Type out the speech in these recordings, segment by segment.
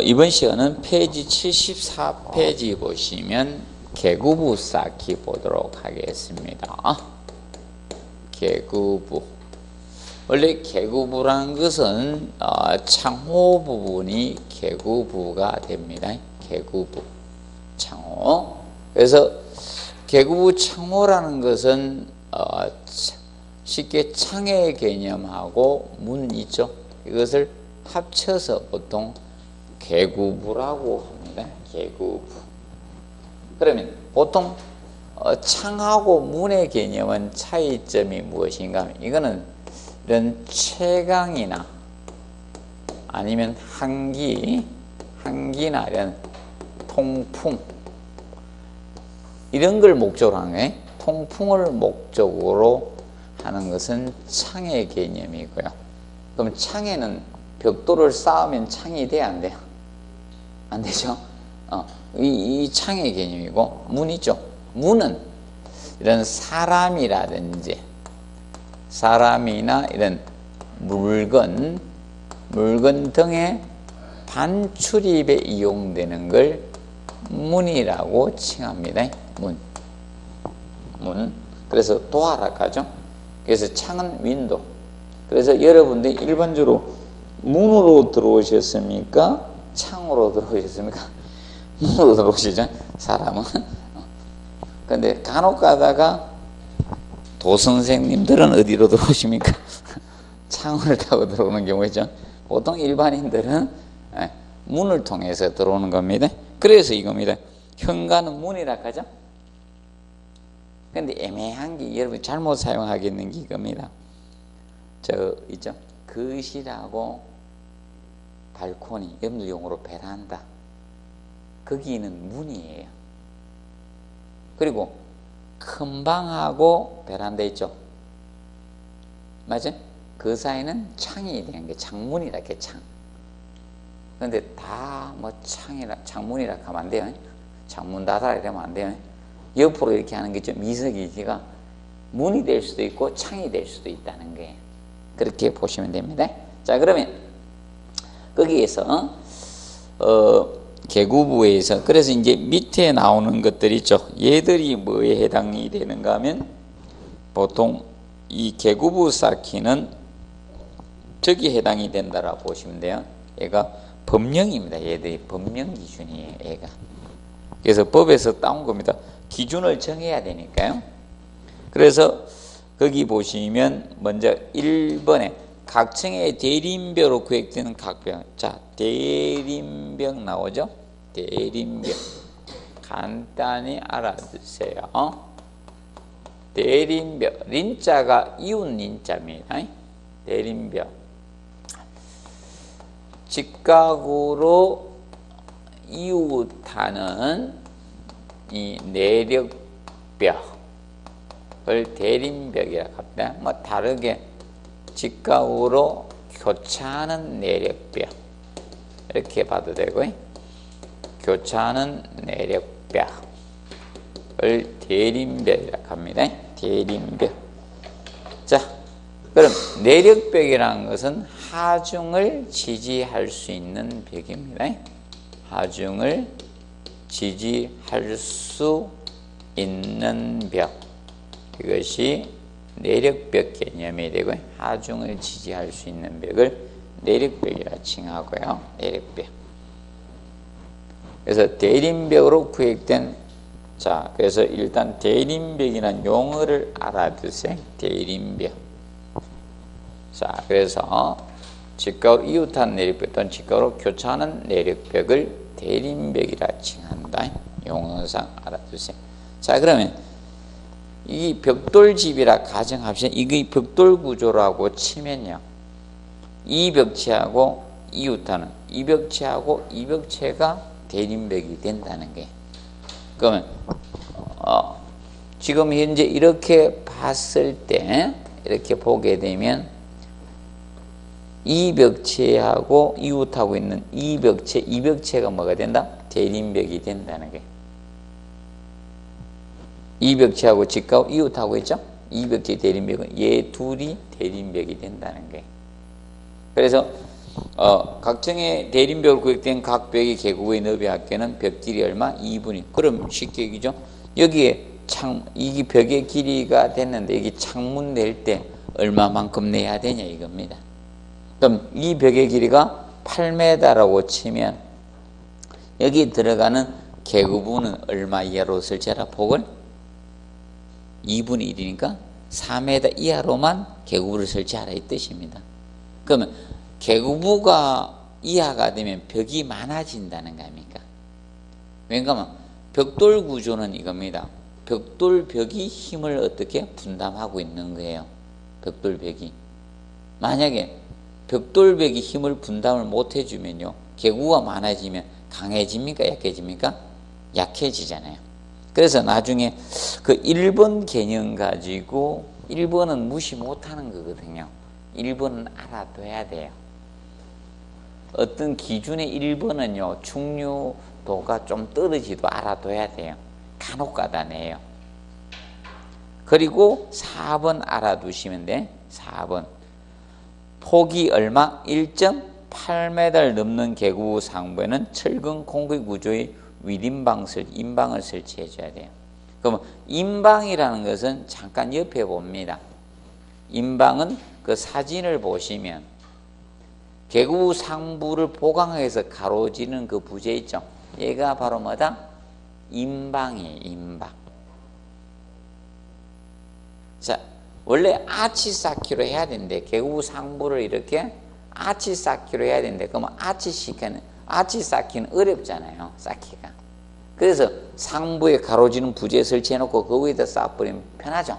이번 시간은 페이지 74페이지 보시면 계구부 쌓기 보도록 하겠습니다. 계구부. 원래 계구부란 것은 창호 부분이 계구부가 됩니다. 계구부, 창호. 그래서 계구부 창호라는 것은 쉽게 창의 개념하고 문 있죠. 이것을 합쳐서 보통 계구부라고 합니다. 계구부. 그러면 보통 창하고 문의 개념은 차이점이 무엇인가 하면 이거는 이런 채광이나 아니면 한기나 이런 통풍 이런 걸 목적으로 하는 거예요. 통풍을 목적으로 하는 것은 창의 개념이고요. 그럼 창에는 벽돌을 쌓으면 창이 돼야 안 돼요? 안 되죠? 이 창의 개념이고, 문이죠. 문은 이런 사람이라든지 사람이나 이런 물건 등의 반출입에 이용되는 걸 문이라고 칭합니다. 문. 그래서 도어라고 하죠. 그래서 창은 윈도우. 그래서 여러분들이 일반적으로 문으로 들어오셨습니까? 창으로 들어오셨습니까? 문으로 들어오시죠? 사람은. 근데 간혹 가다가 도선생님들은 어디로 들어오십니까? 창을 타고 들어오는 경우죠. 보통 일반인들은 문을 통해서 들어오는 겁니다. 그래서 이겁니다. 현관은 문이라고 하죠. 근데 애매한 게 여러분 잘못 사용하겠는 게 이겁니다. 있죠? 거실하고 발코니, 여러분들 용어로 베란다. 거기는 문이에요. 그리고 큰 방하고 베란다 있죠? 맞아요? 그 사이는 창이 되는 게 창문이라 해, 창. 근데 다 뭐 창문이라 하면 안 돼요. 창문 닫아라 이러면 안 돼요. 옆으로 이렇게 하는 게 좀 미석이지가 문이 될 수도 있고 창이 될 수도 있다는 거예요. 그렇게 보시면 됩니다. 자, 그러면 거기에서 계구부에서 그래서 이제 밑에 나오는 것들 있죠. 얘들이 뭐에 해당이 되는가 하면 보통 이 계구부 쌓기는 저기 해당이 된다라고 보시면 돼요. 얘가 법령입니다. 얘들이 법령 기준이에요. 얘가. 그래서 법에서 따온 겁니다. 기준을 정해야 되니까요. 그래서 거기 보시면 먼저 1번에 각층의 대림벽으로 구획되는 각벽. 자, 대림벽 나오죠? 대림벽. 간단히 알아두세요. 대림벽. 린자가 이웃 린자입니다. 대림벽. 직각으로 이웃하는 이 내력벽을 대림벽이라고 합니다. 뭐 다르게 직각으로 교차하는 내력벽 이렇게 봐도 되고요. 교차하는 내력벽을 대림벽이라고 합니다. 대림벽. 자, 그럼 내력벽이라는 것은 하중을 지지할 수 있는 벽입니다. 하중을 지지할 수 있는 벽. 이것이 내력벽 개념이 되고 하중을 지지할 수 있는 벽을 내력벽이라 칭하고요. 내력벽. 그래서 대림벽으로 구획된 자, 그래서 일단 대림벽이라는 용어를 알아두세요. 대림벽. 자, 그래서 직각으로 이웃한 내력벽 또는 직각으로 교차하는 내력벽을 대림벽이라 칭한다. 용어상 알아두세요. 자, 그러면 이 벽돌집이라 가정합시다. 이게 벽돌 구조라고 치면요. 이 벽체하고 이웃하는 이 벽체하고 이 벽체가 대림벽이 된다는 게. 그러면 지금 현재 이렇게 봤을 때 이렇게 보게 되면 이 벽체하고 이웃하고 있는 이 벽체가 뭐가 된다? 대림벽이 된다는 게. 이 벽체하고 직각 이웃하고 있죠? 이 벽체 대림벽은 얘 둘이 대림벽이 된다는 게. 그래서 각층의 대림벽으로 구획된 각 벽의 계곡의 너비 합계는 벽 길이 얼마? 2분이. 그럼 쉽게 얘기죠. 여기에 이 벽의 길이가 됐는데 여기 창문 낼 때 얼마만큼 내야 되냐 이겁니다. 그럼 이 벽의 길이가 8m라고 치면 여기 들어가는 계구부는 얼마 이하로 설치하라? 폭을 2분의 1이니까 4m 이하로만 계구부를 설치하라 이 뜻입니다. 그러면 계구부가 이하가 되면 벽이 많아진다는 거 아닙니까? 왜냐하면 벽돌 구조는 이겁니다. 벽돌벽이 힘을 어떻게 분담하고 있는 거예요. 벽돌벽이. 만약에 벽돌벽이 힘을 분담을 못 해주면요. 계구가 많아지면 강해집니까? 약해집니까? 약해지잖아요. 그래서 나중에 그 1번 개념 가지고 1번은 무시 못하는 거거든요. 1번은 알아둬야 돼요. 어떤 기준의 1번은요. 중요도가 좀 떨어지도 알아둬야 돼요. 간혹 가다 내요. 그리고 4번 알아두시면 돼. 4번. 폭이 얼마? 1.8m를 넘는 계구 상부에는 철근 콘크리트 구조의 인방을 설치해 줘야 돼요. 그러면 인방이라는 것은 잠깐 옆에 봅니다. 인방은 그 사진을 보시면 계구 상부를 보강해서 가로지는 그 부재 있죠. 얘가 바로 뭐다? 인방이에요. 인방. 자, 원래 아치 쌓기로 해야 되는데 계구 상부를 이렇게 아치 쌓기로 해야 되는데 그러면 아치 쌓기는 어렵잖아요. 쌓기가. 그래서 상부에 가로지는 부재 설치해 놓고 그 위에다 쌓아버리면 편하죠.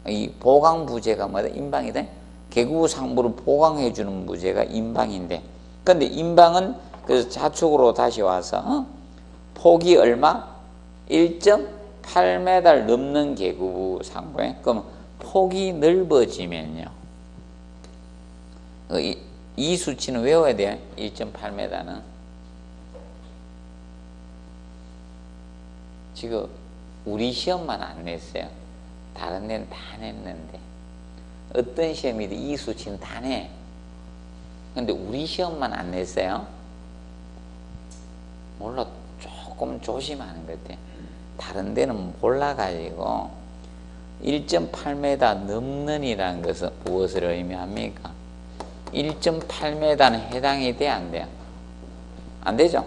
이 보강 부재가 뭐다? 인방이다. 계구 상부를 보강해 주는 부재가 인방인데, 근데 인방은 그래서 좌측으로 다시 와서 폭이 얼마? 1.8m를 넘는 계구 상부에. 그럼 폭이 넓어지면요. 이 수치는 외워야 돼요. 1.8m는. 지금 우리 시험만 안 냈어요. 다른 데는 다 냈는데. 어떤 시험이든 이 수치는 다 내. 근데 우리 시험만 안 냈어요. 몰라. 조금 조심하는 것 같아. 다른 데는 몰라가지고 1.8m 넘는이라는 것은 무엇을 의미합니까? 1.8m는 해당이 돼, 안 돼요? 안 되죠?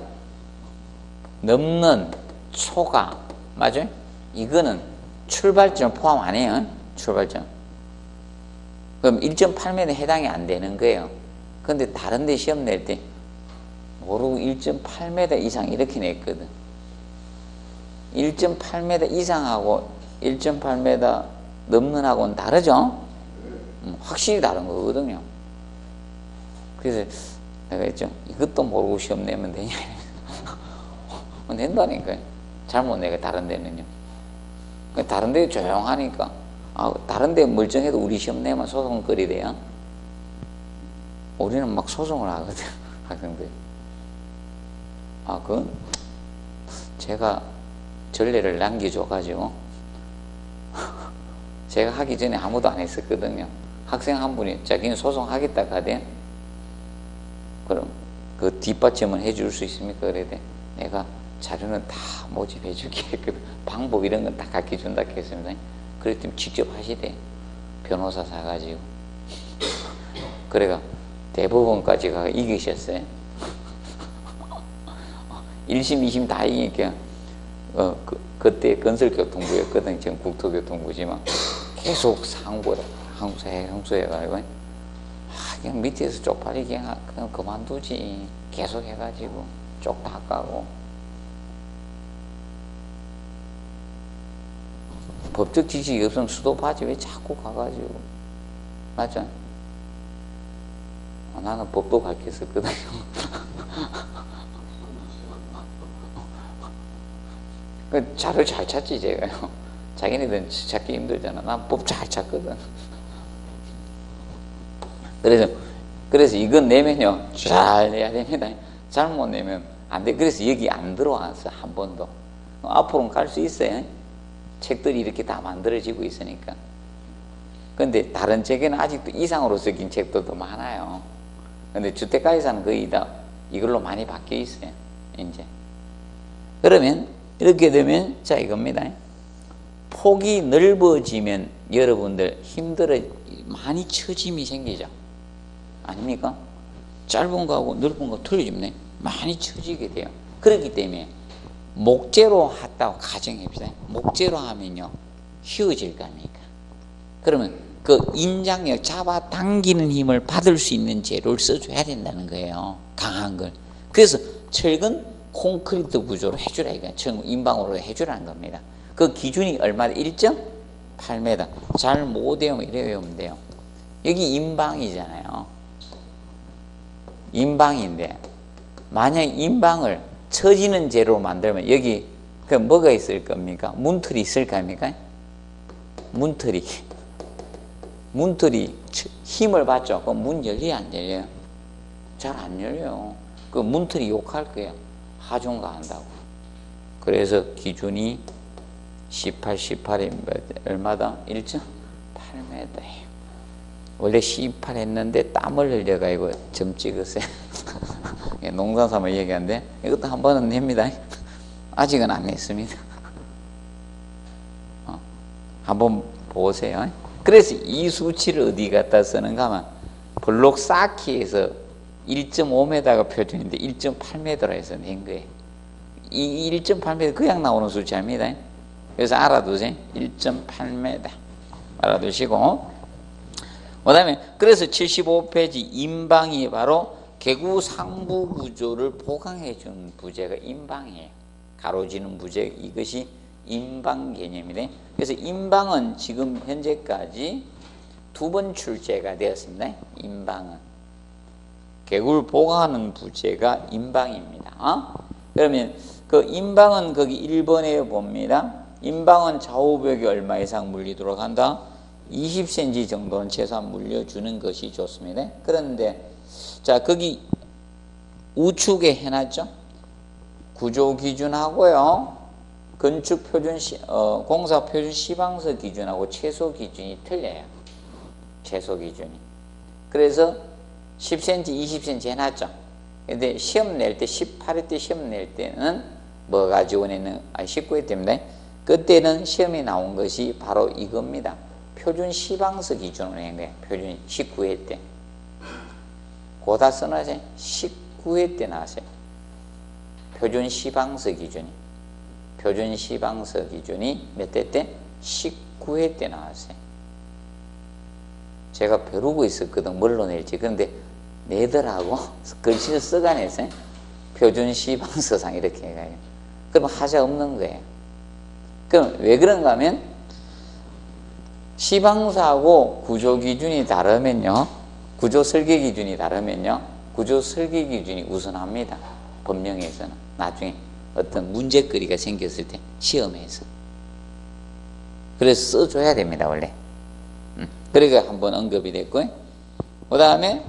넘는 초과, 맞아요? 이거는 출발점 포함 안 해요. 출발점. 그럼 1.8m는 해당이 안 되는 거예요. 근데 다른 데 시험 낼 때 모르고 1.8m 이상 이렇게 냈거든. 1.8m 이상하고 1.8m 넘는 하고는 다르죠? 확실히 다른 거거든요. 그래서 내가 했죠. 이것도 모르고 시험 내면 되냐? 낸다니까요. 잘못 내가 다른 데는요. 다른 데 조용하니까. 다른 데 멀쩡해도 우리 시험 내면 소송거리래요. 우리는 막 소송을 하거든, 학생들. 그건 제가 전례를 남겨줘가지고 제가 하기 전에 아무도 안 했었거든요. 학생 한 분이 자기는 소송하겠다 하대. 그럼 그 뒷받침은 해줄 수 있습니까? 그래 내가 자료는 다 모집해 줄게 했거든. 방법 이런 건 다 가르쳐 준다 했습니다. 그랬더니 직접 하시대. 변호사 사가지고. 그래가 대법원까지 가 이기셨어요. 1심, 2심 다 이기니까 그때 건설교통부였거든. 지금 국토교통부지만 계속 상고를 항소해가지고 그냥 밑에서 쪽팔리게 그냥 그만두지. 계속 해가지고 쪽 다 까고. 법적 지식이 없으면 수도바지 왜 자꾸 가가지고. 맞죠? 나는 법도 가르쳤었거든요. 그 자료 잘 찾지 제가요. 자기네들은 찾기 힘들잖아. 난 법 잘 찾거든. 그래서 이건 내면요 잘 내야 됩니다. 잘못 내면 안 돼. 그래서 여기 안 들어왔어 한 번도. 앞으로는 갈 수 있어요. 책들이 이렇게 다 만들어지고 있으니까. 근데 다른 책에는 아직도 이상으로 적힌 책들도 많아요. 근데 주택가에서는 거의 다 이걸로 많이 바뀌어 있어요. 이제. 그러면 이렇게 되면 자 이겁니다. 폭이 넓어지면 여러분들 많이 처짐이 생기죠. 아닙니까? 짧은 거하고 넓은 거 틀려집네. 많이 처지게 돼요. 그렇기 때문에 목재로 했다고 가정해봅시다. 목재로 하면요 휘어질 거 아닙니까? 그러면 그 인장력 잡아당기는 힘을 받을 수 있는 재료를 써줘야 된다는 거예요. 강한 걸. 그래서 철근 콘크리트 구조로 해주라 이거야. 인방으로 해주라는 겁니다. 그 기준이 얼마다? 1.8m. 잘 못 외우면 이래 외우면 돼요. 여기 인방이잖아요. 인방인데 만약 인방을 처지는 재료로 만들면 여기 그 뭐가 있을 겁니까? 문틀이 있을 겁니까? 문틀이 힘을 받죠. 그럼 문 열려요, 안 열려요? 잘 안 열려요. 그 문틀이 욕할 거예요. 하중가 한다고. 그래서 기준이 18이 얼마다? 1.8m예요. 원래 18 했는데 땀을 흘려가지고 점 찍으세요. 농담 삼아 얘기하는데 이것도 한 번은 냅니다. 아직은 안 했습니다. 한번 보세요. 그래서 이 수치를 어디 갖다 쓰는가 하면 블록 쌓기에서 1.5m가 표준인데 1.8m로 해서 낸 거예요. 이 1.8m 그냥 나오는 수치 아닙니다. 그래서 알아두세요. 1.8m 알아두시고 그 다음에 그래서 75페이지 인방이 바로 개구 상부 구조를 보강해 준 부재가 인방이에요. 가로지는 부재, 이것이 인방 개념이래. 그래서 인방은 지금 현재까지 2번 출제가 되었습니다. 인방은 개구를 보강하는 부재가 인방입니다. 그러면 그 인방은 거기 1번에 봅니다. 인방은 좌우벽이 얼마 이상 물리도록 한다? 20cm 정도는 최소한 물려주는 것이 좋습니다. 그런데 자 거기 우측에 해놨죠. 구조 기준하고요 건축 표준 공사 표준 시방서 기준하고 최소 기준이 틀려요. 최소 기준이. 그래서 10cm, 20cm 해놨죠. 근데 시험 낼 때 18회 때 시험 낼 때는 뭐 가지고 냈는 19회 때입니다. 그때는 시험에 나온 것이 바로 이겁니다. 표준 시방서 기준으로 낸 거예요. 표준 19회 때. 고다 써놔세요. 19회 때 나왔어요. 표준 시방서 기준이. 표준 시방서 기준이 몇 대 때? 19회 때 나왔어요. 제가 벼르고 있었거든. 뭘로 낼지. 그런데 내더라고. 글씨를 써가냈어요. 표준 시방서상 이렇게 해가요. 그럼 하자 없는 거예요. 그럼 왜 그런가 하면 시방서하고 구조 기준이 다르면요. 구조 설계 기준이 다르면요. 구조 설계 기준이 우선합니다. 법령에서는. 나중에 어떤 문제거리가 생겼을 때 시험에서. 그래서 써줘야 됩니다. 원래. 그러니까 한번 언급이 됐고요. 그 다음에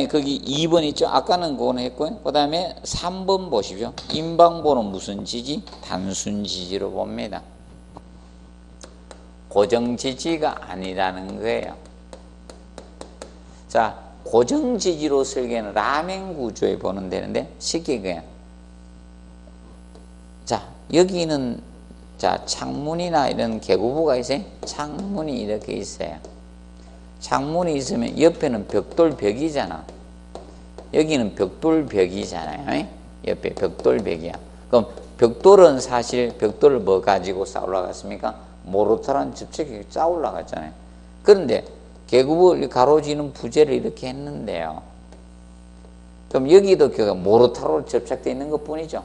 거기 2번 있죠. 아까는 그거는 했고요. 그 다음에 3번 보십시오. 인방보는 무슨 지지? 단순 지지로 봅니다. 고정 지지가 아니라는 거예요. 자, 고정 지지로 설계는 라멘 구조에 보는 되는데 쉽게 그냥. 자, 여기는 자 창문이나 이런 개구부가 있어요. 창문이 이렇게 있어요. 창문이 있으면 옆에는 벽돌벽이잖아. 여기는 벽돌벽이잖아요. 옆에 벽돌벽이야. 그럼 벽돌은 사실 벽돌을 뭐 가지고 쌓아 올라갔습니까? 모르타란 접촉이 쌓아 올라갔잖아요. 그런데 개구부 가로지는 부재를 이렇게 했는데요. 그럼 여기도 모르타로 접착되어 있는 것 뿐이죠.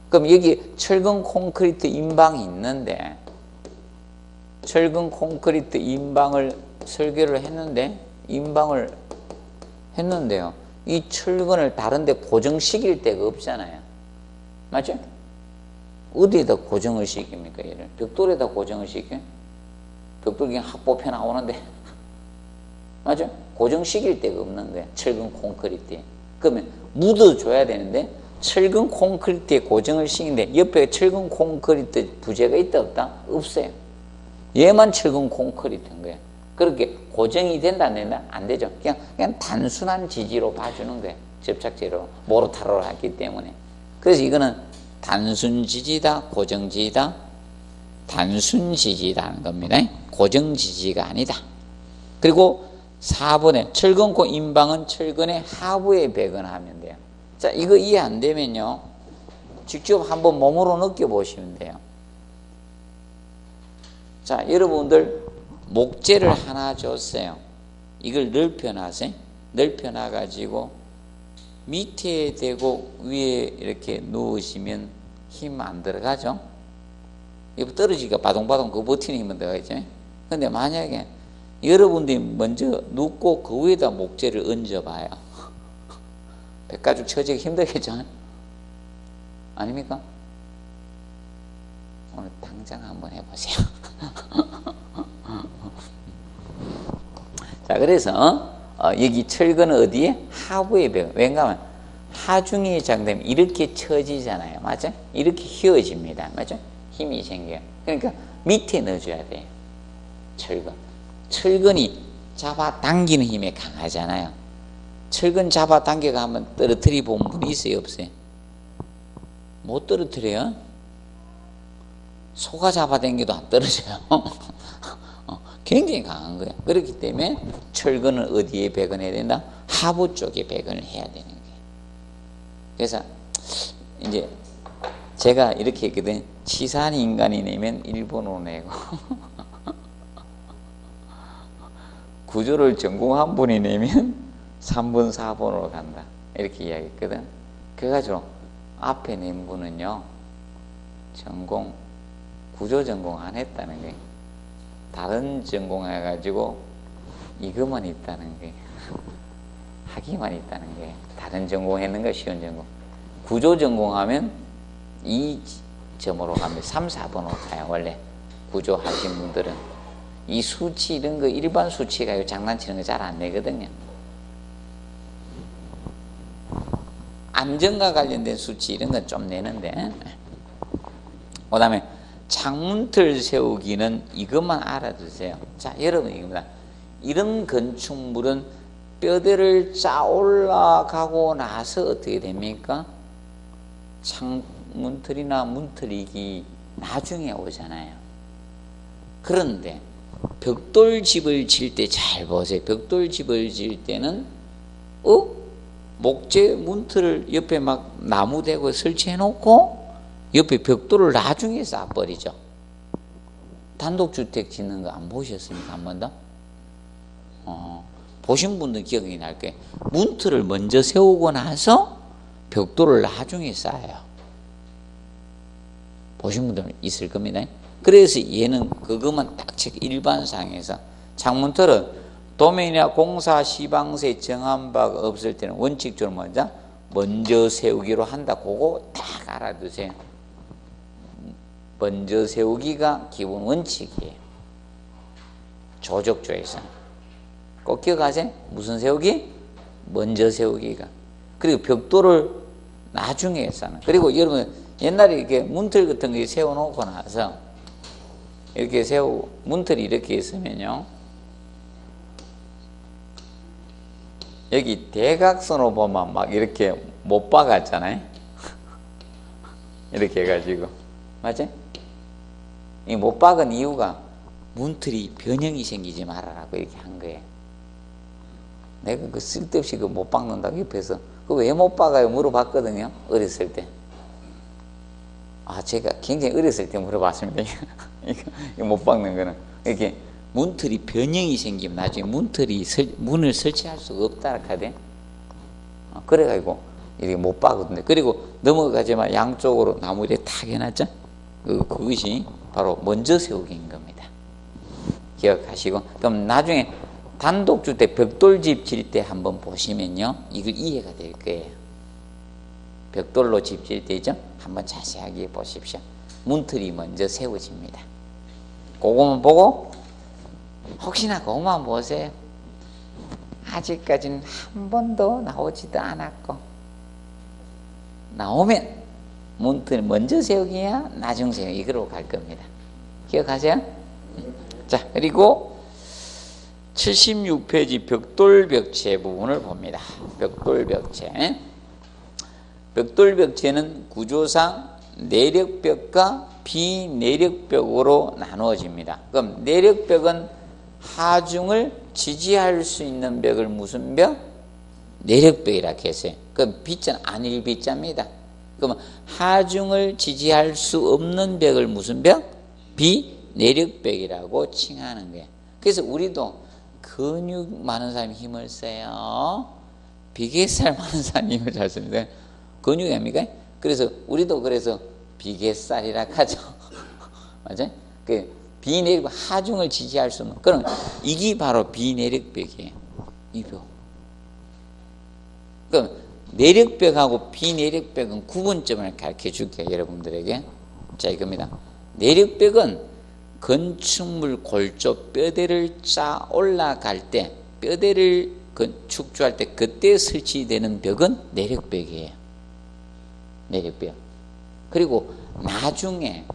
그럼 여기 철근 콘크리트 인방이 있는데 철근 콘크리트 인방을 설계를 했는데 인방을 했는데요. 이 철근을 다른 데 고정시킬 데가 없잖아요. 맞죠? 어디에다 고정을 시킵니까? 얘를 벽돌에다 고정을 시켜요? 벽돌 그냥 확 뽑혀 나오는데 맞죠? 고정시킬 데가 없는 거야. 철근 콘크리트에. 그러면 묻어줘야 되는데 철근 콘크리트에 고정을 시키는데 옆에 철근 콘크리트 부재가 있다 없다? 없어요. 얘만 철근 콘크리트인 거야. 그렇게 고정이 된다 안 된다? 안 되죠. 그냥 단순한 지지로 봐주는 거예요. 접착제로 모르타르로 했기 때문에. 그래서 이거는 단순 지지다, 고정 지지다, 단순 지지라는 겁니다. 고정 지지가 아니다. 그리고 4번에 철근고 임방은 철근의 하부에 배건하면 돼요. 자, 이거 이해 안 되면요, 직접 한번 몸으로 느껴보시면 돼요. 자, 여러분들 목재를 하나 줬어요. 이걸 넓혀놔세요. 넓혀놔가지고 밑에 대고 위에 이렇게 누우시면 힘 안 들어가죠? 이거 떨어지기가 바동바동 그 버티는 힘은 들어가죠? 근데 만약에 여러분들이 먼저 눕고 그 위에다 목재를 얹어봐요. 백가죽 쳐지기 힘들겠죠? 아닙니까? 오늘 당장 한번 해보세요. 자, 그래서 여기 철근은 어디에? 하부에 배워. 왜냐하면 하중이 장되면 이렇게 쳐지잖아요. 맞죠? 이렇게 휘어집니다. 맞죠? 힘이 생겨요. 그러니까 밑에 넣어줘야 돼요. 철근. 철근이 잡아당기는 힘이 강하잖아요. 철근 잡아당겨가 한번 떨어뜨리 본 분이 있어요? 없어요? 못 떨어뜨려요? 소가 잡아당겨도 안 떨어져요. 굉장히 강한 거예요. 그렇기 때문에 철근은 어디에 배건해야 된다? 하부 쪽에 배건을 해야 되는 거예요. 그래서 이제 제가 이렇게 했거든요. 치사한 인간이 내면 1번으로 내고 구조를 전공한 분이 내면 3번, 4번으로 간다. 이렇게 이야기했거든. 그래가지고 앞에 낸 분은요, 전공, 구조 전공 안 했다는 거예요. 다른 전공해가지고 이것만 있다는 거예요. 학위만 있다는 거예요. 다른 전공했는 거 쉬운 전공. 구조 전공하면 이 점으로 가면 3, 4번으로 가요. 원래 구조 하신 분들은 이 수치 이런 거 일반 수치가 장난치는 거 잘 안 내거든요. 안전과 관련된 수치 이런 건 좀 내는데, 그 다음에 창문틀 세우기는 이것만 알아두세요. 자, 여러분 이겁니다. 이런 건축물은 뼈대를 쌓아 올라가고 나서 어떻게 됩니까? 창문틀이나 문틀이기 나중에 오잖아요. 그런데 벽돌집을 질 때 잘 보세요. 벽돌집을 질 때는 목재 문틀을 옆에 막 나무 대고 설치해 놓고 옆에 벽돌을 나중에 쌓아버리죠. 단독주택 짓는 거 안 보셨습니까? 한 번도? 보신 분들 기억이 날 거예요. 문틀을 먼저 세우고 나서 벽돌을 나중에 쌓아요. 보신 분들 있을 겁니다. 그래서 얘는 그것만 딱 일반상에서 창문틀은 도면이나 공사 시방세 정한 바가 없을 때는 원칙적으로 먼저 세우기로 한다. 그거 딱 알아두세요. 먼저 세우기가 기본 원칙이에요. 조적조에서 꼭 기억하세요. 무슨 세우기? 먼저 세우기가. 그리고 벽돌을 나중에 쌓는. 그리고 여러분 옛날에 이렇게 문틀 같은 거 세워놓고 나서 이렇게 문틀이 이렇게 있으면요, 여기 대각선으로 보면 막 이렇게 못 박았잖아요. 이렇게 해가지고. 맞지? 이 못 박은 이유가 문틀이 변형이 생기지 말아라고 이렇게 한 거예요. 내가 그 쓸데없이 그 못 박는다고 옆에서 그 왜 못 박아요? 물어봤거든요. 어렸을 때. 제가 굉장히 어렸을 때 물어봤습니다. 이거 못 박는 거는. 이렇게 문틀이 변형이 생기면 나중에 문을 설치할 수가 없다 하거든. 그래가지고 이렇게 못 박거든요. 그리고 넘어가지만 양쪽으로 나무 이렇게 탁 해놨죠. 그것이 바로 먼저 세우기인 겁니다. 기억하시고. 그럼 나중에 단독주택 벽돌집 질 때 한번 보시면요, 이걸 이해가 될 거예요. 벽돌로 집 질 때죠. 한번 자세하게 보십시오. 문틀이 먼저 세워집니다. 그거만 보고 혹시나 그거만 보세요. 아직까지는 한 번도 나오지도 않았고, 나오면 문틀 먼저 세우기야 나중 세우기 이거로 갈 겁니다. 기억하세요? 자, 그리고 76페이지 벽돌벽체 부분을 봅니다. 벽돌벽체. 벽돌벽체는 구조상 내력벽과 비내력벽으로 나누어집니다. 그럼 내력벽은 하중을 지지할 수 있는 벽을 무슨 벽? 내력벽이라 했어요. 그럼 B자는 안일 B자입니다. 그러면 하중을 지지할 수 없는 벽을 무슨 벽? 비내력벽이라고 칭하는 거예요. 그래서 우리도 근육 많은 사람이 힘을 써요. 비계살 많은 사람이 힘을 잘 씁니다. 근육이 아닙니까? 그래서 우리도 그래서 비계살이라 하죠. 맞아요? 그 비내력 하중을 지지할 수 없는 그럼 이게 바로 비내력벽이에요. 이 벽. 그럼 내력벽하고 비내력벽은 구분점을 가르쳐 줄게요. 여러분들에게. 자, 이겁니다. 내력벽은 건축물 골조 뼈대를 짜 올라갈 때 뼈대를 축조할 때 그때 설치되는 벽은 내력벽이에요. 내력벽. 그리고 나중에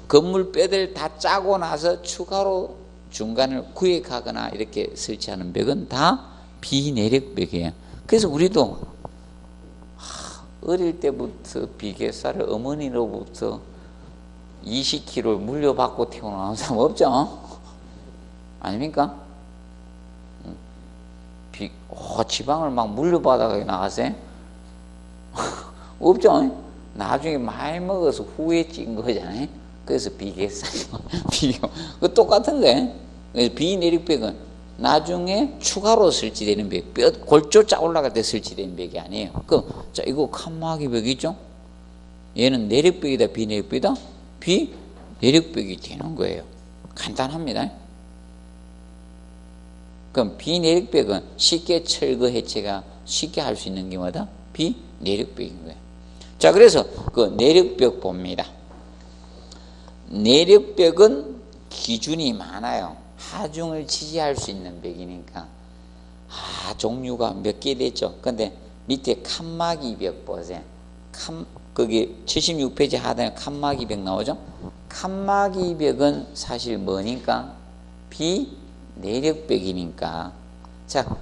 건물 뼈대를 다 짜고 나서 추가로 중간을 구획하거나 이렇게 설치하는 벽은 다 비내력벽이에요. 그래서 우리도 어릴 때부터 비계살을 어머니로부터 20kg 물려받고 태어나는 사람 없죠? 아닙니까? 지방을 막 물려받아서 나가세요? 없죠? 나중에 많이 먹어서 후에 찐 거잖아요. 그래서 비계살이 그 똑같은 거예요. 비내력벽은 나중에 추가로 설치되는 벽, 뼈 골조 짜 올라갈 때 설치되는 벽이 아니에요. 자, 이거 칸막이 벽이죠? 얘는 내력벽이다, 비내력벽이다? 비내력벽이 되는 거예요. 간단합니다. 그럼 비내력벽은 쉽게 철거 해체가 쉽게 할 수 있는 게 뭐다? 비내력벽인 거예요. 자, 그래서 그 내력벽 봅니다. 내력벽은 기준이 많아요. 하중을 지지할 수 있는 벽이니까. 종류가 몇 개 됐죠. 근데 밑에 칸막이 벽 보세요. 거기 76페이지 하단에 칸막이 벽 나오죠? 칸막이 벽은 사실 뭐니까? 비내력벽이니까. 자,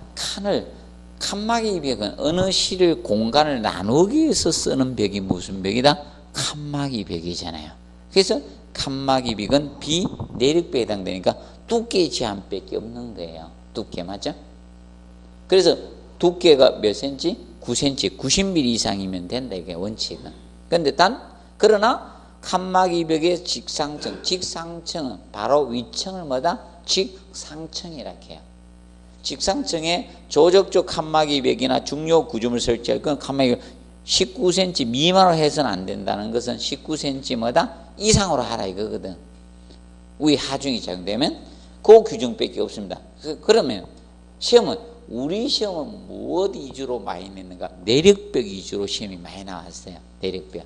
칸막이 벽은 어느 실을 공간을 나누기 위해서 쓰는 벽이 무슨 벽이다? 칸막이 벽이잖아요. 그래서 칸막이 벽은 비내력벽에 해당되니까 두께 제한밖에 없는 거예요. 두께 맞죠? 그래서 두께가 몇 cm? 9cm, 90mm 이상이면 된다. 이게 원칙은. 그러나 칸막이 벽의 직상층은 바로 위층을 뭐다? 직상층이라 해요. 직상층에 조적조 칸막이 벽이나 중요 구조물 설치할 건 칸막이 19cm 미만으로 해서는 안 된다는 것은 19cm 뭐다? 이상으로 하라 이거거든. 우리 하중이 작용되면 그 규정밖에 없습니다. 그러면 우리 시험은 무엇 위주로 많이 냈는가? 내력벽 위주로 시험이 많이 나왔어요. 내력벽.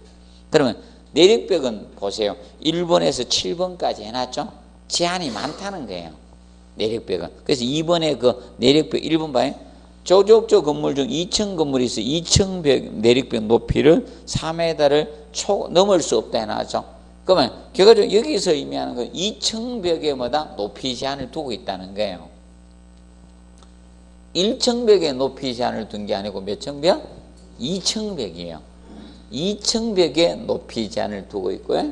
그러면 내력벽은 보세요. 1번에서 7번까지 해놨죠? 제한이 많다는 거예요. 내력벽은. 그래서 2번에 그 내력벽 1번 봐요. 조적조 건물 중 2층 건물이 있어 2층 내력벽 높이를 4m를 넘을 수 없다 해놨죠. 그러면 결과적으로 여기서 의미하는 건 2층 벽에 뭐다? 높이 제한을 두고 있다는 거예요. 1층 벽에 높이 제한을 둔 게 아니고 몇 층 벽? 2층 벽이에요. 2층 벽에 높이 제한을 두고 있고요.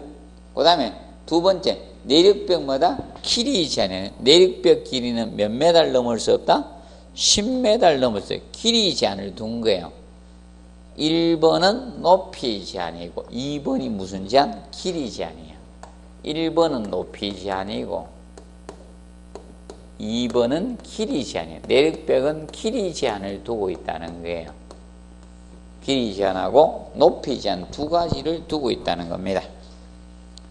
그 다음에 두 번째, 내력벽마다 길이 제한이에요. 내력벽 길이는 몇 메달 넘을 수 없다? 10m 넘을 수 없어요. 길이 제한을 둔 거예요. 1번은 높이 제한이고 2번이 무슨 제한? 길이 제한이에요. 1번은 높이 제한이고 2번은 길이 제한이에요. 내력벽은 길이 제한을 두고 있다는 거예요. 길이 제한하고 높이 제한 두 가지를 두고 있다는 겁니다.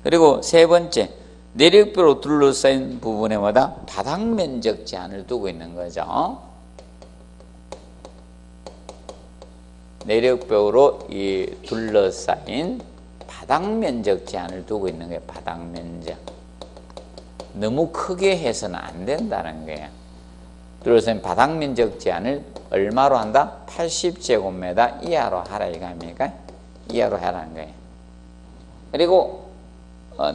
그리고 세 번째, 내력벽으로 둘러싸인 부분에마다 바닥 면적 제한을 두고 있는 거죠. 내력벽으로 이 둘러싸인 바닥 면적 제한을 두고 있는 거예요. 바닥 면적. 너무 크게 해서는 안 된다는 거예요. 둘러싸인 바닥 면적 제한을 얼마로 한다? 80제곱미터 이하로 하라 이거 아닙니까? 이하로 하라는 거예요. 그리고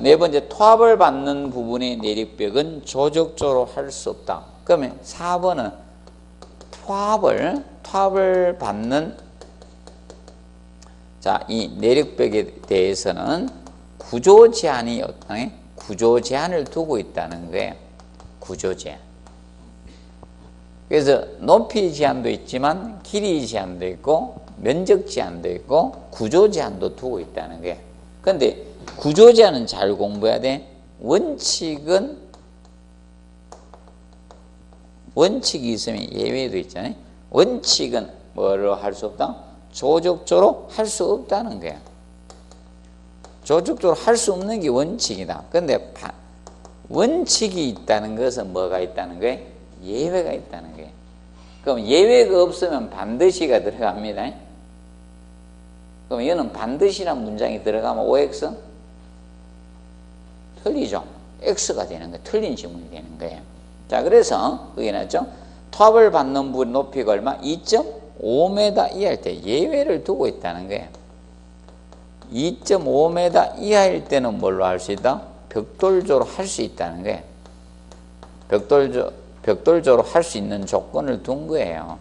네 번째, 토합을 받는 부분의 내력벽은 조적조로 할 수 없다. 그러면 4번은 투합을 받는 자, 이 내력벽에 대해서는 구조 제한이 구조 제한을 두고 있다는 거예요. 구조 제한. 그래서 높이 제한도 있지만 길이 제한도 있고 면적 제한도 있고 구조 제한도 두고 있다는 거예요. 그런데 구조 제한은 잘 공부해야 돼. 원칙이 있으면 예외도 있잖아요. 원칙은 뭐로 할 수 없다? 조적조로 할 수 없다는 거야. 조적조로 할 수 없는 게 원칙이다. 그런데 원칙이 있다는 것은 뭐가 있다는 거예요? 예외가 있다는 거예요. 그럼 예외가 없으면 반드시가 들어갑니다. 그럼 이거는 반드시란 문장이 들어가면 OX? 틀리죠. X가 되는 거예요. 틀린 지문이 되는 거예요. 자, 그래서 그게 나죠. 투합을 받는 부분 높이가 얼마? 2.5m 이하일 때 예외를 두고 있다는 거예요. 2.5m 이하일 때는 뭘로 할 수 있다? 벽돌조로 할 수 있다는 거예요. 벽돌조로 할 수 있는 조건을 둔 거예요.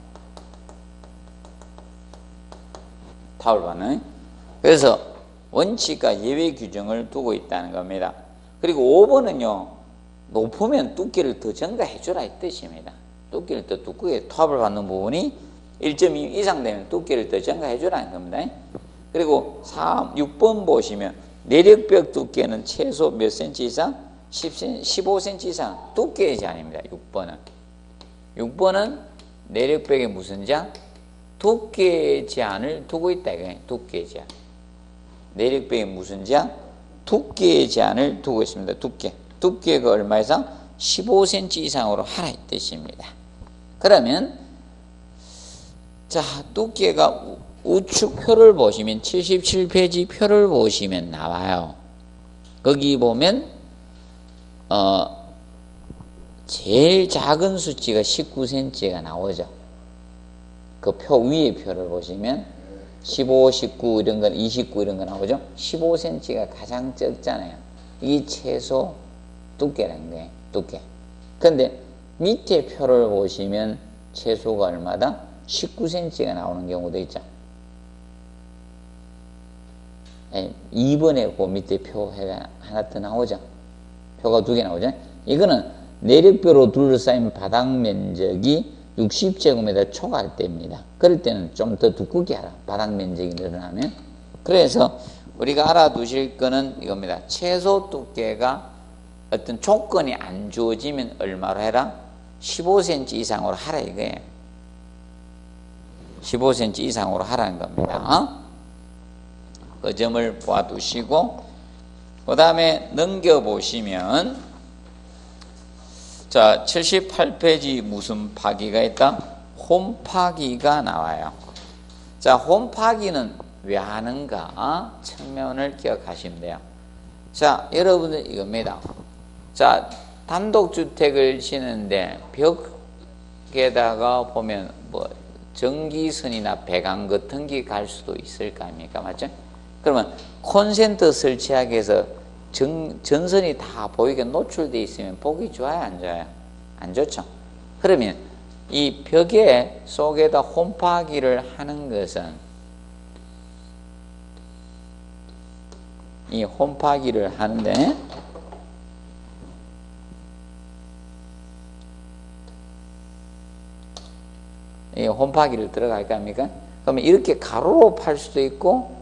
투합을 받는. 그래서 원칙과 예외 규정을 두고 있다는 겁니다. 그리고 5번은요, 높으면 두께를 더 증가해 주라 이 뜻입니다. 두께를 더 두껍게 투합을 받는 부분이 1.2 이상 되면 두께를 더 증가해 주라는 겁니다. 그리고 6번 보시면 내력벽 두께는 최소 몇 cm 이상? 15cm 이상 두께의 제한입니다. 6번은 내력벽에 무슨 제한? 두께의 제한을 두고 있다 이거예요. 두께의 제한. 내력벽에 무슨 제한? 두께의 제한을 두고 있습니다. 두께가 얼마 이상? 15cm 이상으로 하라 이 뜻입니다. 그러면 자, 두께가 우측 표를 보시면 77페이지 표를 보시면 나와요. 거기 보면 제일 작은 수치가 19cm가 나오죠. 그 표 위에 표를 보시면 15, 19 이런 건 29 이런 거 나오죠. 15cm가 가장 적잖아요. 이 최소 두께라는 거예요. 두께. 근데 밑에 표를 보시면 최소가 얼마다? 19cm가 나오는 경우도 있죠. 2번에 그 밑에 표가 하나 더 나오죠. 표가 2개 나오죠. 이거는 내력벽으로 둘러싸인 바닥 면적이 60제곱미터 초과할 때입니다. 그럴 때는 좀 더 두껍게 하라. 바닥 면적이 늘어나면. 그래서 우리가 알아두실 거는 이겁니다. 최소 두께가 어떤 조건이 안 주어지면 얼마로 해라? 15cm 이상으로 하라 이거예요. 15cm 이상으로 하라는 겁니다. 그 점을 보아두시고 그 다음에 넘겨보시면 자 78페이지 무슨 파기가 있다? 홈파기가 나와요. 자, 홈파기는 왜 하는가? 측면을 기억하시면 돼요. 자, 여러분들 이겁니다. 자, 단독주택을 지는데 벽에다가 보면 뭐 전기선이나 배관 같은 게 갈 수도 있을 거 아닙니까? 맞죠? 그러면 콘센트 설치하기 위해서 전선이 다 보이게 노출되어 있으면 보기 좋아요? 안 좋아요? 안 좋죠? 그러면 이 벽에 속에다 홈파기를 하는 것은 이 홈파기를 하는데 이 홈파기를 들어갈까 합니까? 그러면 이렇게 가로로 팔 수도 있고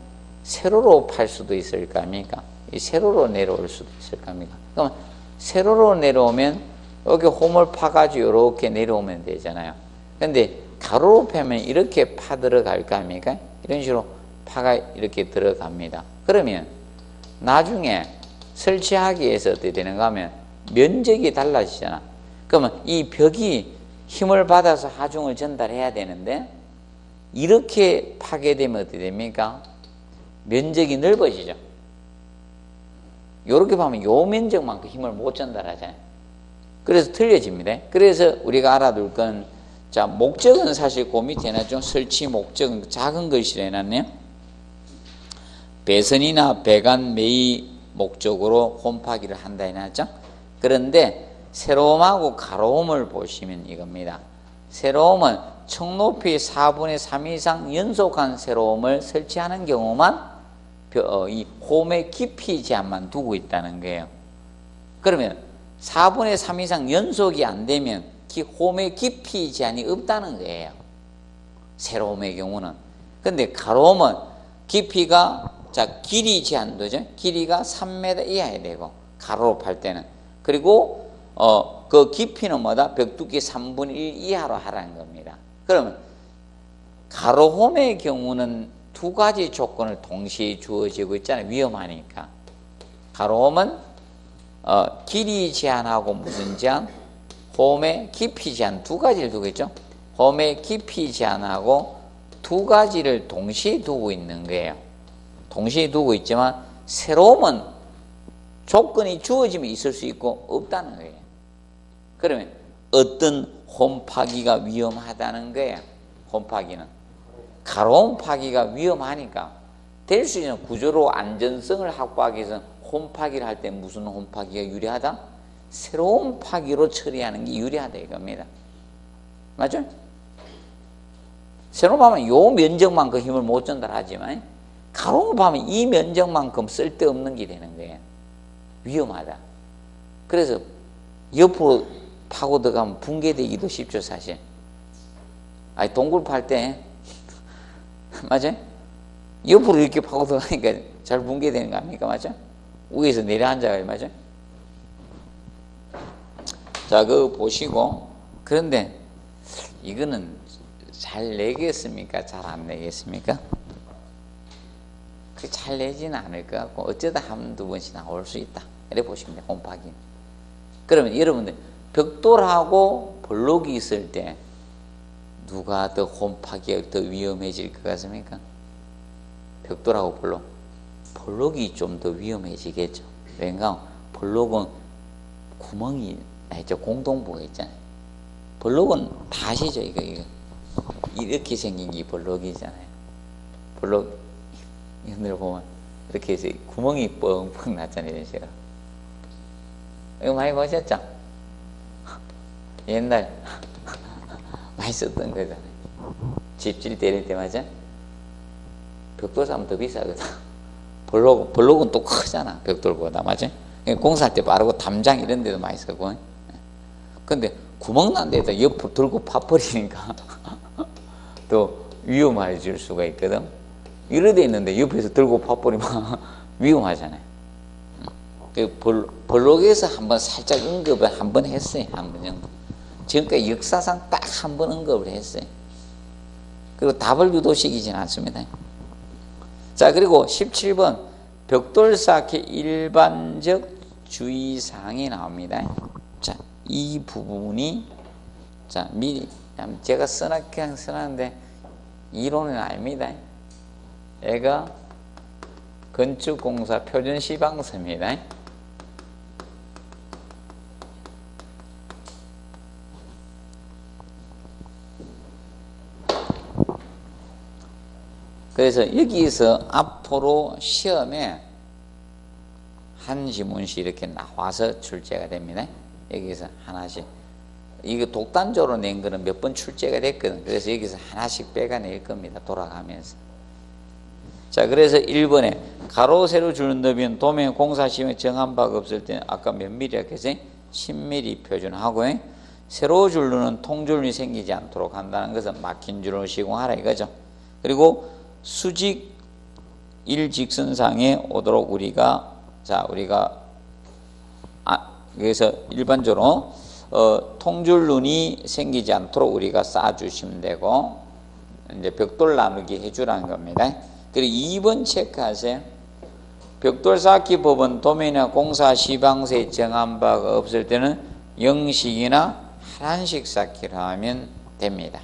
세로로 팔 수도 있을 거 아닙니까? 이 세로로 내려올 수도 있을 거 아닙니까? 그러면 세로로 내려오면 여기 홈을 파가지고 이렇게 내려오면 되잖아요. 근데 가로로 파면 이렇게 파 들어갈 거 아닙니까? 이런 식으로 파가 이렇게 들어갑니다. 그러면 나중에 설치하기 위해서 어떻게 되는가 하면 면적이 달라지잖아. 그러면 이 벽이 힘을 받아서 하중을 전달해야 되는데 이렇게 파게 되면 어떻게 됩니까? 면적이 넓어지죠. 이렇게 보면 요 면적만큼 힘을 못 전달하잖아요. 그래서 틀려집니다. 그래서 우리가 알아둘 건 자, 목적은 사실 그 밑에 해놨죠. 설치 목적은 작은 글씨로 해놨네요. 배선이나 배관 매입 목적으로 홈파기를 한다 해놨죠. 그런데 세로움하고 가로움을 보시면 이겁니다. 세로움은 층 높이 4분의 3 이상 연속한 세로움을 설치하는 경우만 이 홈의 깊이 제한만 두고 있다는 거예요. 그러면 4분의 3 이상 연속이 안 되면 홈의 깊이 제한이 없다는 거예요. 세로움의 경우는. 근데 가로움은 깊이가 길이 제한도죠. 길이가 3m 이하야 되고 가로로 팔 때는. 그리고 그 깊이는 뭐다? 벽두께 3분의 1 이하로 하라는 겁니다. 그러면 가로홈의 경우는 두 가지 조건을 동시에 주어지고 있잖아요. 위험하니까. 가로홈은 길이 제한하고 무슨 제한? 홈의 깊이 제한 두 가지를 두고 있죠. 홈의 깊이 제한하고 두 가지를 동시에 두고 있는 거예요. 동시에 두고 있지만 세로움은 조건이 주어지면 있을 수 있고 없다는 거예요. 그러면 어떤 홈 파기가 위험하다는 거예요. 홈 파기는 가로움 파기가 위험하니까 될 수 있는 구조로 안전성을 확보하기 위해서 홈 파기를 할 때 무슨 홈 파기가 유리하다? 세로움 파기로 처리하는 게 유리하다 이겁니다. 맞죠? 세로움 하면 요 면적만큼 힘을 못 전달하지만 가로움 하면 이 면적만큼 쓸데없는 게 되는 거예요. 위험하다. 그래서 옆으로 파고 들어가면 붕괴되기도 쉽죠, 사실. 아니, 동굴 팔 때, 맞아요? 옆으로 이렇게 파고 들어가니까 잘 붕괴되는 거 아닙니까? 맞죠? 위에서 내려앉아가지고, 맞죠? 자, 그거 보시고, 그런데 이거는 잘 내겠습니까? 잘 안 내겠습니까? 잘 내지는 않을 것 같고, 어쩌다 한두 번씩 나올 수 있다. 이래 보시면 돼요, 홈파기. 그러면 여러분들, 벽돌하고 블록이 있을 때 누가 더 홈파기가 더 위험해질 것 같습니까? 벽돌하고 블록. 블록이 좀 더 위험해지겠죠. 왜냐하면 블록은 구멍이 있죠. 공동부가 있잖아요. 블록은 다 아시죠? 이거. 이렇게 생긴 게 블록이잖아요. 블록, 이들 보면 이렇게 해서 구멍이 뻥뻥 났잖아요. 이런 식으로. 이거 많이 보셨죠? 옛날 많이 썼던 거잖아요. 집질 때릴 때 맞아? 벽돌 사면 더 비싸거든. 블록은 또 크잖아. 벽돌보다 맞아? 공사할 때 빠르고 담장 이런 데도 많이 쓰고. 근데 구멍 난 데다 옆으로 들고 파버리니까 또 위험해질 수가 있거든. 이래 돼 있는데 옆에서 들고 파버리면 위험하잖아요. 블록에서 한번 살짝 언급을 한번 했어요. 한 번 정도. 지금까지 역사상 딱 한 번 언급을 했어요. 그리고 답을 유도시키진 않습니다. 자, 그리고 17번 벽돌 쌓기 일반적 주의사항이 나옵니다. 자, 이 부분이 자 미리 제가 그냥 써놨는데 이론은 아닙니다. 얘가 건축공사 표준시방서입니다. 그래서 여기서 앞으로 시험에 한 지문씩 이렇게 나와서 출제가 됩니다. 여기서 하나씩. 이거 독단적으로 낸 거는 몇 번 출제가 됐거든. 그래서 여기서 하나씩 빼가낼 겁니다. 돌아가면서. 자, 그래서 1번에 가로, 세로 주는 너비는 도면 공사 시험에 정한 바가 없을 때는 아까 몇 미리라고 했어요? 10mm 표준하고, 세로 줄로는 통줄이 생기지 않도록 한다는 것은 막힌 줄로 시공하라 이거죠. 그리고 수직 일직선상에 오도록 우리가 그래서 일반적으로 통줄눈이 생기지 않도록 우리가 쌓아주시면 되고, 이제 벽돌 나누기 해주라는 겁니다. 그리고 2번 체크하세요. 벽돌 쌓기 법은 도면이나 공사 시방서에 정한 바가 없을 때는 영식이나 하란식 쌓기로 하면 됩니다.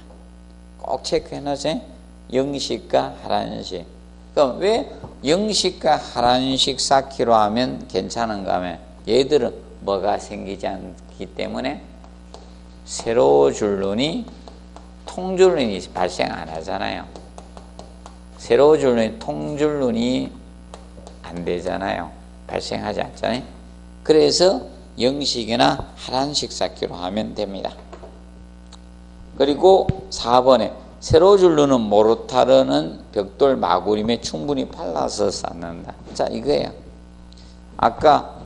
꼭 체크해 놓으세요. 영식과 하란식. 그럼 왜 영식과 하란식 쌓기로 하면 괜찮은가 하면 얘들은 뭐가 생기지 않기 때문에 세로 줄눈이 통줄눈이 발생 안 하잖아요. 세로 줄눈이 통줄눈이 안 되잖아요. 발생하지 않잖아요. 그래서 영식이나 하란식 쌓기로 하면 됩니다. 그리고 4번에 세로줄로는 모르타르는 벽돌 마구림에 충분히 발라서 쌓는다. 자, 이거예요. 아까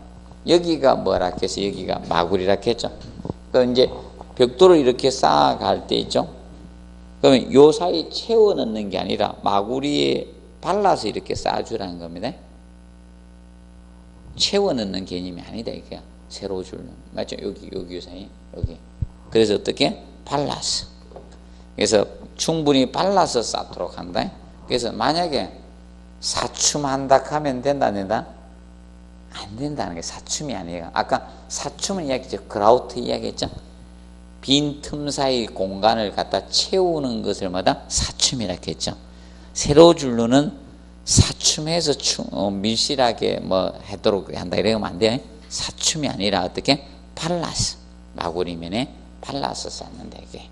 여기가 뭐라 했어? 여기가 마구리라 했죠. 그럼 이제 벽돌을 이렇게 쌓아갈 때 있죠. 그러면 요 사이 채워 넣는 게 아니라 마구리에 발라서 이렇게 쌓아주라는 겁니다. 채워 넣는 개념이 아니다 이게. 세로줄로는 맞죠? 여기 사이 여기. 그래서 어떻게 발라서. 그래서 충분히 발라서 쌓도록 한다. 그래서 만약에 사춤한다 하면 된다 안 된다? 안 된다는 게 사춤이 아니에요. 아까 사춤은 이야기죠. 그라우트 이야기했죠. 빈 틈 사이 공간을 갖다 채우는 것을 마다 사춤이라고 했죠. 세로줄로는 사춤해서 밀실하게 뭐 하도록 한다 이러면 안 돼요. 사춤이 아니라 어떻게 발라서 마구리면에 발라서 쌓는다 이게.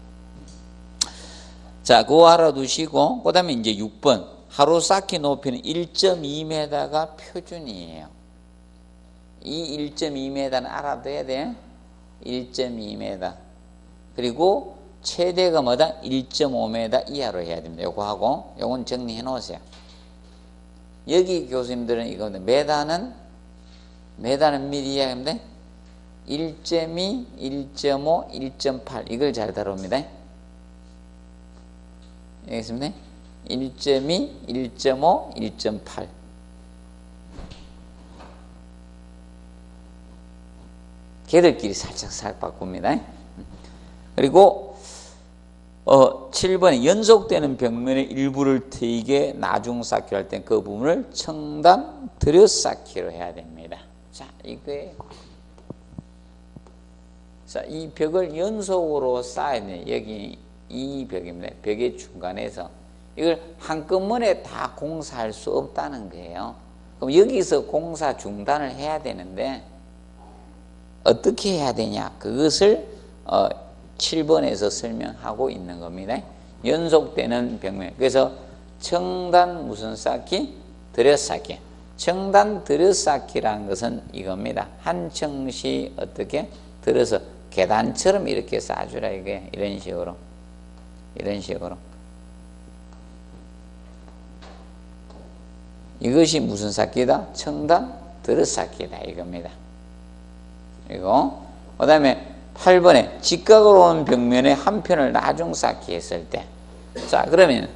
자, 그거 알아두시고 그 다음에 이제 6번 하루 쌓기 높이는 1.2m가 표준이에요. 이 1.2m는 알아둬야 돼. 1.2m. 그리고 최대가 뭐다? 1.5m 이하로 해야 됩니다. 요거 하고 요건 정리해 놓으세요. 여기 교수님들은 이거는 메다는 미리 이야기하면 1.2, 1.5, 1.8 이걸 잘 다룹니다. 알겠습니다? 1.2, 1.5, 1.8 걔들끼리 살짝 바꿉니다. 그리고 7번에 연속되는 벽면의 일부를 트이게 나중 쌓기로 할 때 그 부분을 청단 들여쌓기로 해야 됩니다. 자, 이거예요. 자, 이 벽을 연속으로 쌓아야 돼요. 여기 이 벽입니다. 벽의 중간에서 이걸 한꺼번에 다 공사할 수 없다는 거예요. 그럼 여기서 공사 중단을 해야 되는데 어떻게 해야 되냐? 그것을 7번에서 설명하고 있는 겁니다. 연속되는 벽면. 그래서 청단 무슨 쌓기? 들여쌓기. 청단 들여쌓기라는 것은 이겁니다. 한 층씩 어떻게 들어서 계단처럼 이렇게 쌓아주라 이게. 이런 식으로. 이것이 무슨 쌓기다? 청단 들여쌓기다 이겁니다. 이거. 그 다음에 8번에 직각으로 온 벽면의 한 편을 나중 쌓기 했을 때. 자, 그러면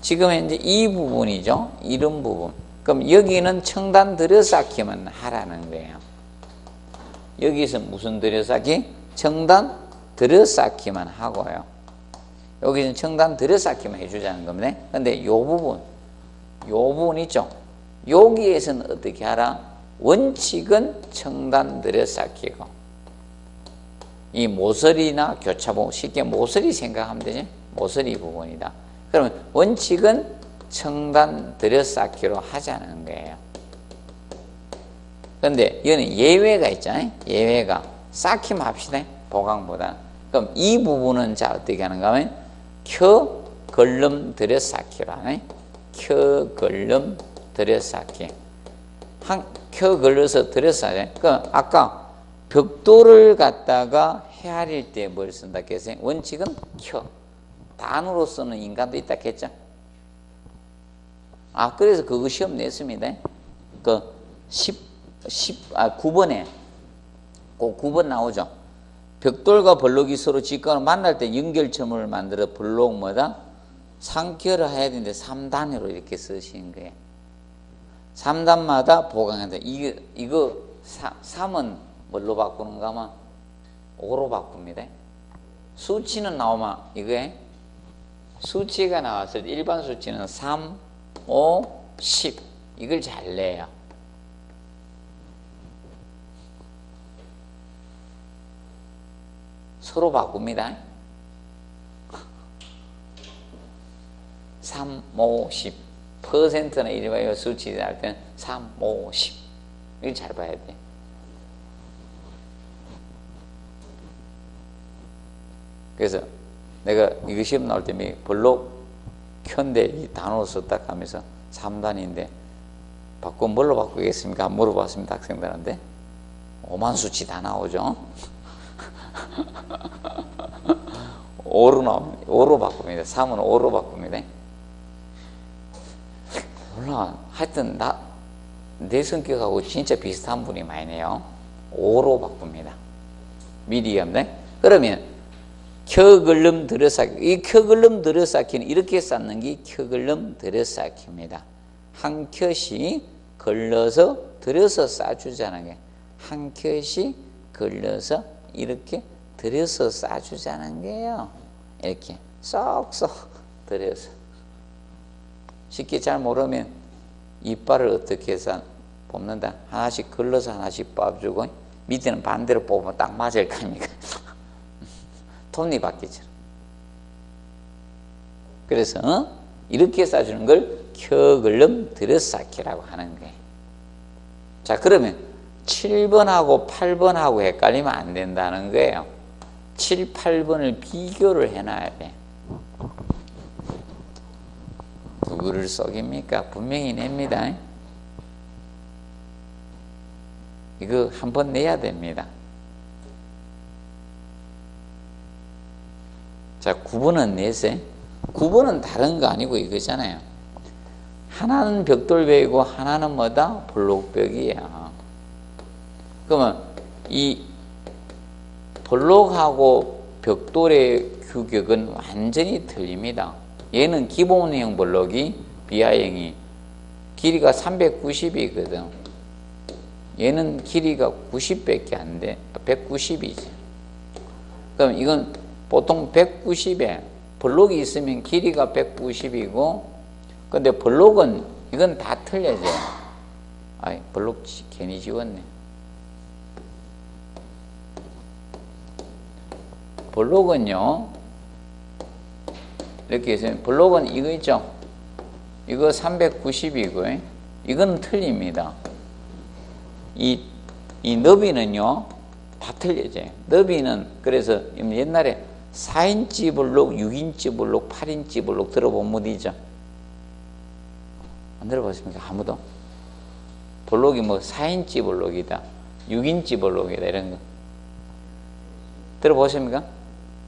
지금 현재 이 부분이죠. 이런 부분. 그럼 여기는 청단 들여쌓기만 하라는 거예요. 여기서 무슨 들여쌓기? 청단 들여쌓기만 하고요. 여기는 청단 들여쌓기만 해주자는 겁니다. 근데 요 부분 있죠. 여기에서는 어떻게 하라? 원칙은 청단 들여쌓기고 이 모서리나 교차부 쉽게 모서리 생각하면 되지. 모서리 부분이다. 그러면 원칙은 청단 들여쌓기로 하자는 거예요. 그런데 이거는 예외가 있잖아요. 예외가 쌓기만 합시다. 보강보다. 그럼 이 부분은 자 어떻게 하는가 하면 켜 걸름 들여쌓기로 하네. 켜 걸름 들여쌓기. 켜 걸려서 들여쌓아요. 그럼 아까 벽돌을 갖다가 헤아릴 때 뭘 쓴다 했어요? 원칙은 켜. 단으로 쓰는 인간도 있다 했죠. 그래서 그거 시험 냈습니다. 그 9번에 꼭 9번 나오죠. 벽돌과 블록이 서로 직각으로 만날 때 연결점을 만들어 블록 뭐다? 상결을 해야 되는데 3단으로 이렇게 쓰시는 거예요. 3단마다 보강한다. 이거 3은 뭘로 바꾸는가 하면 5로 바꿉니다. 수치는 나오면 이거에 수치가 나왔을 때 일반 수치는 3, 5, 10 이걸 잘 내요. 서로 바꿉니다. 3, 5, 10 퍼센트나 일반 수치 할 때는 3, 5, 10 이걸 잘 봐야 돼. 그래서 내가 이거 시험 나올 때 블록 현대 이 단어로 썼다 하면서 3단인데 바꾸면 뭘로 바꾸겠습니까? 물어봤습니다. 학생들한테. 오만 수치 다 나오죠. 5로 나옵니다. 5로 바꿉니다. 3은 5로 바꿉니다. 몰라. 하여튼 내 성격하고 진짜 비슷한 분이 많이네요. 5로 바꿉니다. 미디엄. 네? 그러면 켜글름 들여쌓기. 이 켜글름 들여쌓기는 이렇게 쌓는 게 켜글름 들여쌓기입니다. 한 켜씩 걸러서 들여서 쌓주자는 게 한 켜씩 걸러서 이렇게 들여서 쌓주자는 게요. 이렇게 쏙쏙 들여서. 쉽게 잘 모르면 이빨을 어떻게 해서 뽑는다. 하나씩 걸러서 하나씩 뽑아주고 밑에는 반대로 뽑으면 딱 맞을 거 아닙니까? 톱니바퀴처럼. 그래서 이렇게 쌓주는 걸 켜글름 들여쌓기라고 하는 거예요. 자, 그러면 7번하고 8번하고 헷갈리면 안 된다는 거예요. 7, 8번을 비교를 해놔야 돼. 누구를 속입니까? 분명히 냅니다. 이거 한번 내야 됩니다. 자, 9번은 내세요. 9번은 다른 거 아니고 이거잖아요. 하나는 벽돌벽이고 하나는 뭐다? 볼록벽이에요. 그러면 이 볼록하고 벽돌의 규격은 완전히 틀립니다. 얘는 기본형 볼록이 비하형이 길이가 390이거든. 얘는 길이가 90밖에 안 돼. 190이지. 그럼 이건 보통 190에 볼록이 있으면 길이가 190이고, 근데 볼록은 이건 다 틀려져요. 아이, 볼록 괜히 지웠네. 볼록은요, 이렇게 있으면, 볼록은 이거 있죠? 이거 390이고요. 이건 틀립니다. 이 너비는요, 다 틀려져요. 너비는, 그래서 옛날에 4인치 볼록, 6인치 볼록, 8인치 볼록 들어본 분 있죠? 안 들어봤습니까? 아무도? 볼록이 뭐 4인치 볼록이다, 6인치 볼록이다, 이런 거. 들어보십니까?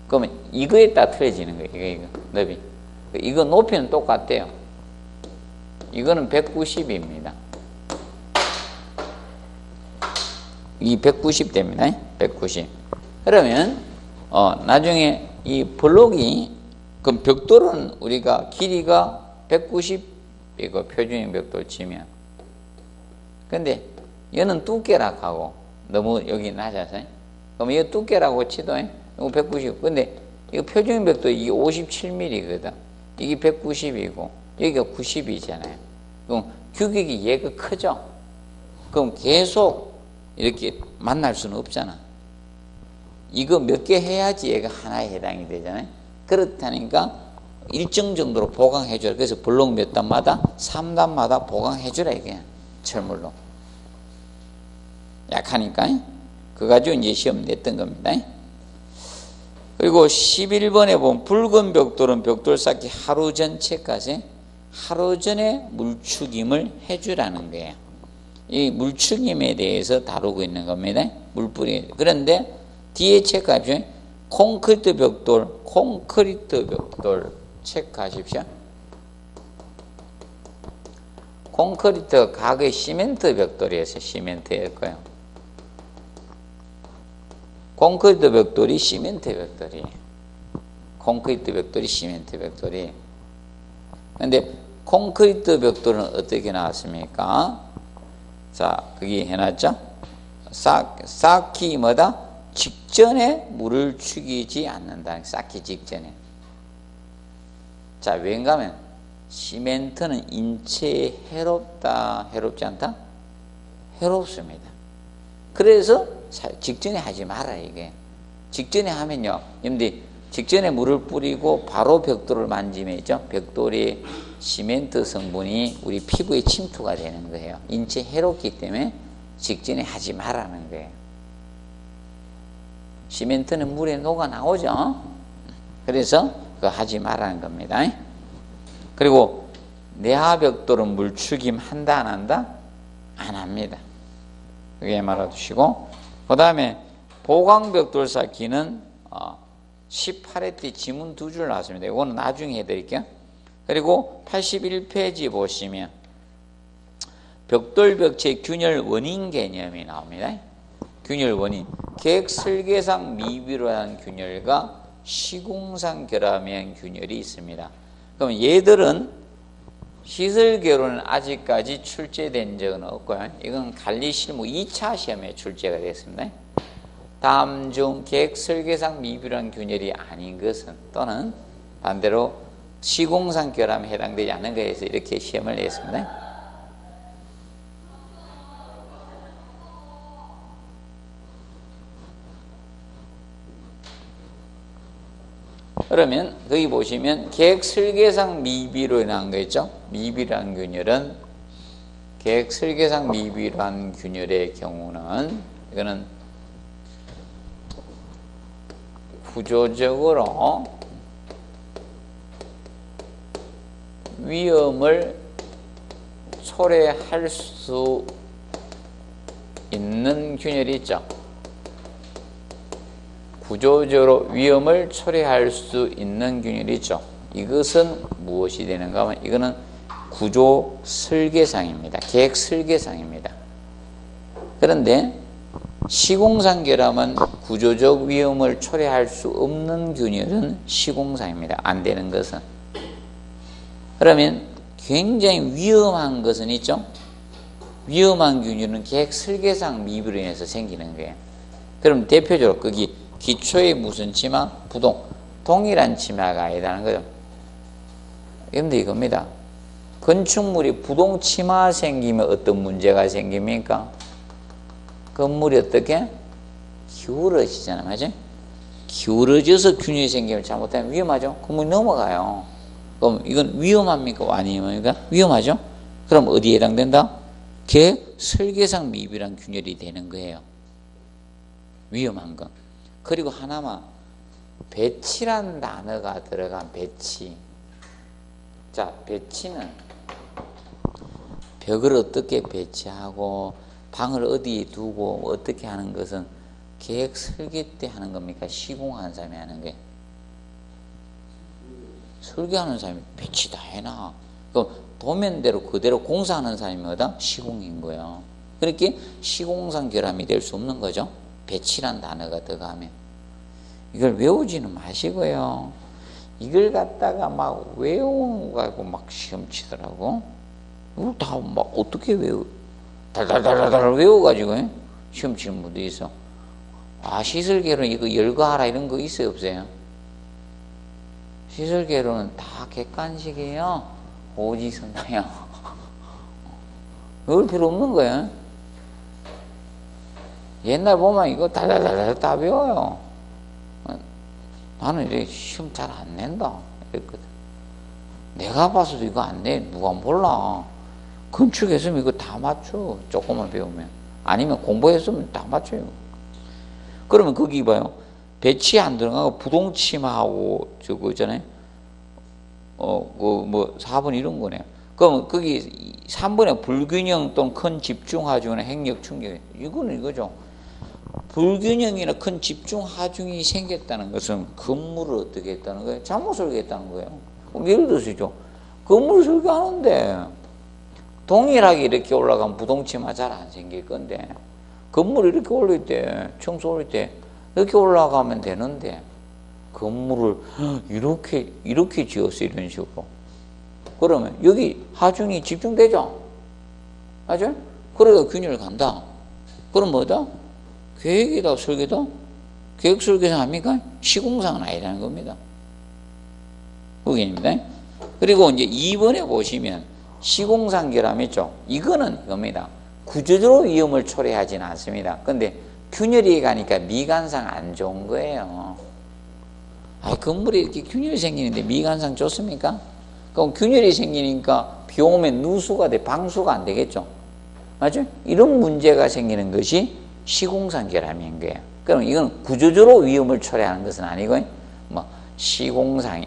그러면 이거에 따라 틀려지는 거예요. 이거 너비. 이거 높이는 똑같대요. 이거는 190입니다. 이 190 됩니다. 190. 그러면 나중에 이 블록이, 그럼 벽돌은 우리가 길이가 190이고 표준형 벽돌 치면, 근데 얘는 두께라고 너무 여기 낮아서, 그럼 이거 두께라고 치도 이거 190. 근데 이거 표준형 벽돌 이게 57mm거든. 이게 190이고 여기가 90이잖아요. 그럼 규격이 얘가 크죠. 그럼 계속 이렇게 만날 수는 없잖아. 이거 몇 개 해야지 얘가 하나에 해당이 되잖아요. 그렇다니까 일정 정도로 보강해줘라. 그래서 블록 몇 단마다 3단마다 보강해주라, 이게 철물로. 약하니까 그거 가지고 이제 시험 냈던 겁니다. 그리고 11번에 보면 붉은 벽돌은 벽돌 쌓기 하루 전체까지 하루 전에 물축임을 해주라는 거예요. 이 물축임에 대해서 다루고 있는 겁니다. 물뿌리. 그런데 뒤에 체크하십시오. 콘크리트 벽돌 체크하십시오. 콘크리트 과거에 시멘트 벽돌이었어요. 시멘트일 거예요. 콘크리트 벽돌이 시멘트 벽돌이에요. 콘크리트 벽돌이 시멘트 벽돌이. 근데 콘크리트 벽돌은 어떻게 나왔습니까? 자, 거기 해놨죠? 쌓기 뭐다? 직전에 물을 죽이지 않는다. 쌓기 직전에. 자, 왜인가면 시멘트는 인체에 해롭다, 해롭지 않다? 해롭습니다. 그래서 직전에 하지 마라, 이게. 직전에 하면요, 여러분들 직전에 물을 뿌리고 바로 벽돌을 만지면 있죠? 벽돌이 시멘트 성분이 우리 피부에 침투가 되는 거예요. 인체에 해롭기 때문에 직전에 하지 말라는 거예요. 시멘트는 물에 녹아 나오죠? 그래서 그거 하지 말라는 겁니다. 그리고 내화벽돌은 물축임 한다, 안 한다? 안 합니다. 위에 알아두시고, 그 다음에 보강벽돌쌓기는 18회 때 지문 2줄 나왔습니다. 이거는 나중에 해드릴게요. 그리고 81페이지 보시면 벽돌벽체 균열 원인 개념이 나옵니다. 균열 원인, 계획 설계상 미비로 한 균열과 시공상 결함의 균열이 있습니다. 그럼 얘들은 시설계로는 아직까지 출제된 적은 없고요. 이건 관리실무 2차 시험에 출제가 됐습니다. 다음 중 계획 설계상 미비로 한 균열이 아닌 것은, 또는 반대로 시공상 결함에 해당되지 않는 것에서 이렇게 시험을 냈습니다. 그러면 거기 보시면 계획 설계상 미비로 인한 거 있죠? 미비란 균열은, 계획 설계상 미비란 균열의 경우는 이거는 구조적으로 위험을 초래할 수 있는 균열이 있죠. 구조적으로 위험을 초래할 수 있는 균열이 있죠. 이것은 무엇이 되는가 하면 이거는 구조 설계상입니다. 계획 설계상입니다. 그런데 시공상 결함은 구조적 위험을 초래할 수 없는 균열은 시공상입니다. 안 되는 것은. 그러면 굉장히 위험한 것은 있죠. 위험한 균열은 계획 설계상 미비로 인해서 생기는 거예요. 그럼 대표적으로 거기 기초의 무슨 치마? 부동. 동일한 치마가 아니라는 거죠. 그런데 이겁니다. 건축물이 부동 치마 생기면 어떤 문제가 생깁니까? 건물이 어떻게? 기울어지잖아요. 맞죠? 기울어져서 균열이 생기면 잘못하면 위험하죠? 건물이 넘어가요. 그럼 이건 위험합니까? 아닙니까? 위험하죠? 그럼 어디에 해당된다? 계획 설계상 미비란 균열이 되는 거예요. 위험한 거. 그리고 하나만, 배치란 단어가 들어간 배치. 자, 배치는 벽을 어떻게 배치하고 방을 어디에 두고 어떻게 하는 것은 계획 설계 때 하는 겁니까? 시공하는 사람이 하는 게? 설계하는 사람이 배치 다 해놔. 그럼 도면대로 그대로 공사하는 사람이 뭐다? 시공인 거예요. 그렇게 시공상 결함이 될 수 없는 거죠. 배치란 단어가 들어가면. 이걸 외우지는 마시고요. 이걸 갖다가 막 외우고 막 시험 치더라고. 이걸 다 막 어떻게 달달달달 외워가지고 시험 치는 분도 있어. 아, 시설계로는 이거 열거하라 이런 거 있어요, 없어요? 시설계로는 다 객관식이에요. 오지선다요. 외울 필요 없는 거예요. 옛날 보면 이거 달달달달 다 배워요. 나는 이제 시험 잘 안 낸다 이랬거든. 내가 봐서도 이거 안 내. 누가 몰라. 건축했으면 이거 다 맞춰. 조금만 배우면. 아니면 공부했으면 다 맞춰요. 그러면 거기 봐요. 배치 안 들어가고 부동치마하고 저거 있잖아요. 뭐 4번 이런 거네요. 그러면 거기 3번에 불균형 또는 큰 집중 하중이나 행력 충격. 이거는 이거죠. 불균형이나 큰 집중 하중이 생겼다는 것은 건물을 어떻게 했다는 거예요? 잘못 설계했다는 거예요. 예를 들어서 건물을 설계하는데 동일하게 이렇게 올라가면 부동치마 잘 안 생길 건데 건물을 이렇게 올릴 때, 청소 올릴 때 이렇게 올라가면 되는데 건물을 이렇게 지었어. 이런 식으로. 그러면 여기 하중이 집중되죠? 맞죠? 그러니까 균열 간다. 그럼 뭐다? 계획이다, 설계다? 계획 설계상 합니까? 시공상은 아니라는 겁니다. 그게입니다. 그리고 이제 2번에 보시면 시공상 결함 있죠? 이거는 이겁니다. 구조적으로 위험을 초래하지는 않습니다. 근데 균열이 가니까 미관상 안 좋은 거예요. 아, 건물에 이렇게 균열이 생기는데 미관상 좋습니까? 그럼 균열이 생기니까 비 오면 누수가 돼, 방수가 안 되겠죠? 맞죠? 이런 문제가 생기는 것이 시공상 결함인 거예요. 그럼 이건 구조적으로 위험을 초래하는 것은 아니고, 뭐, 시공상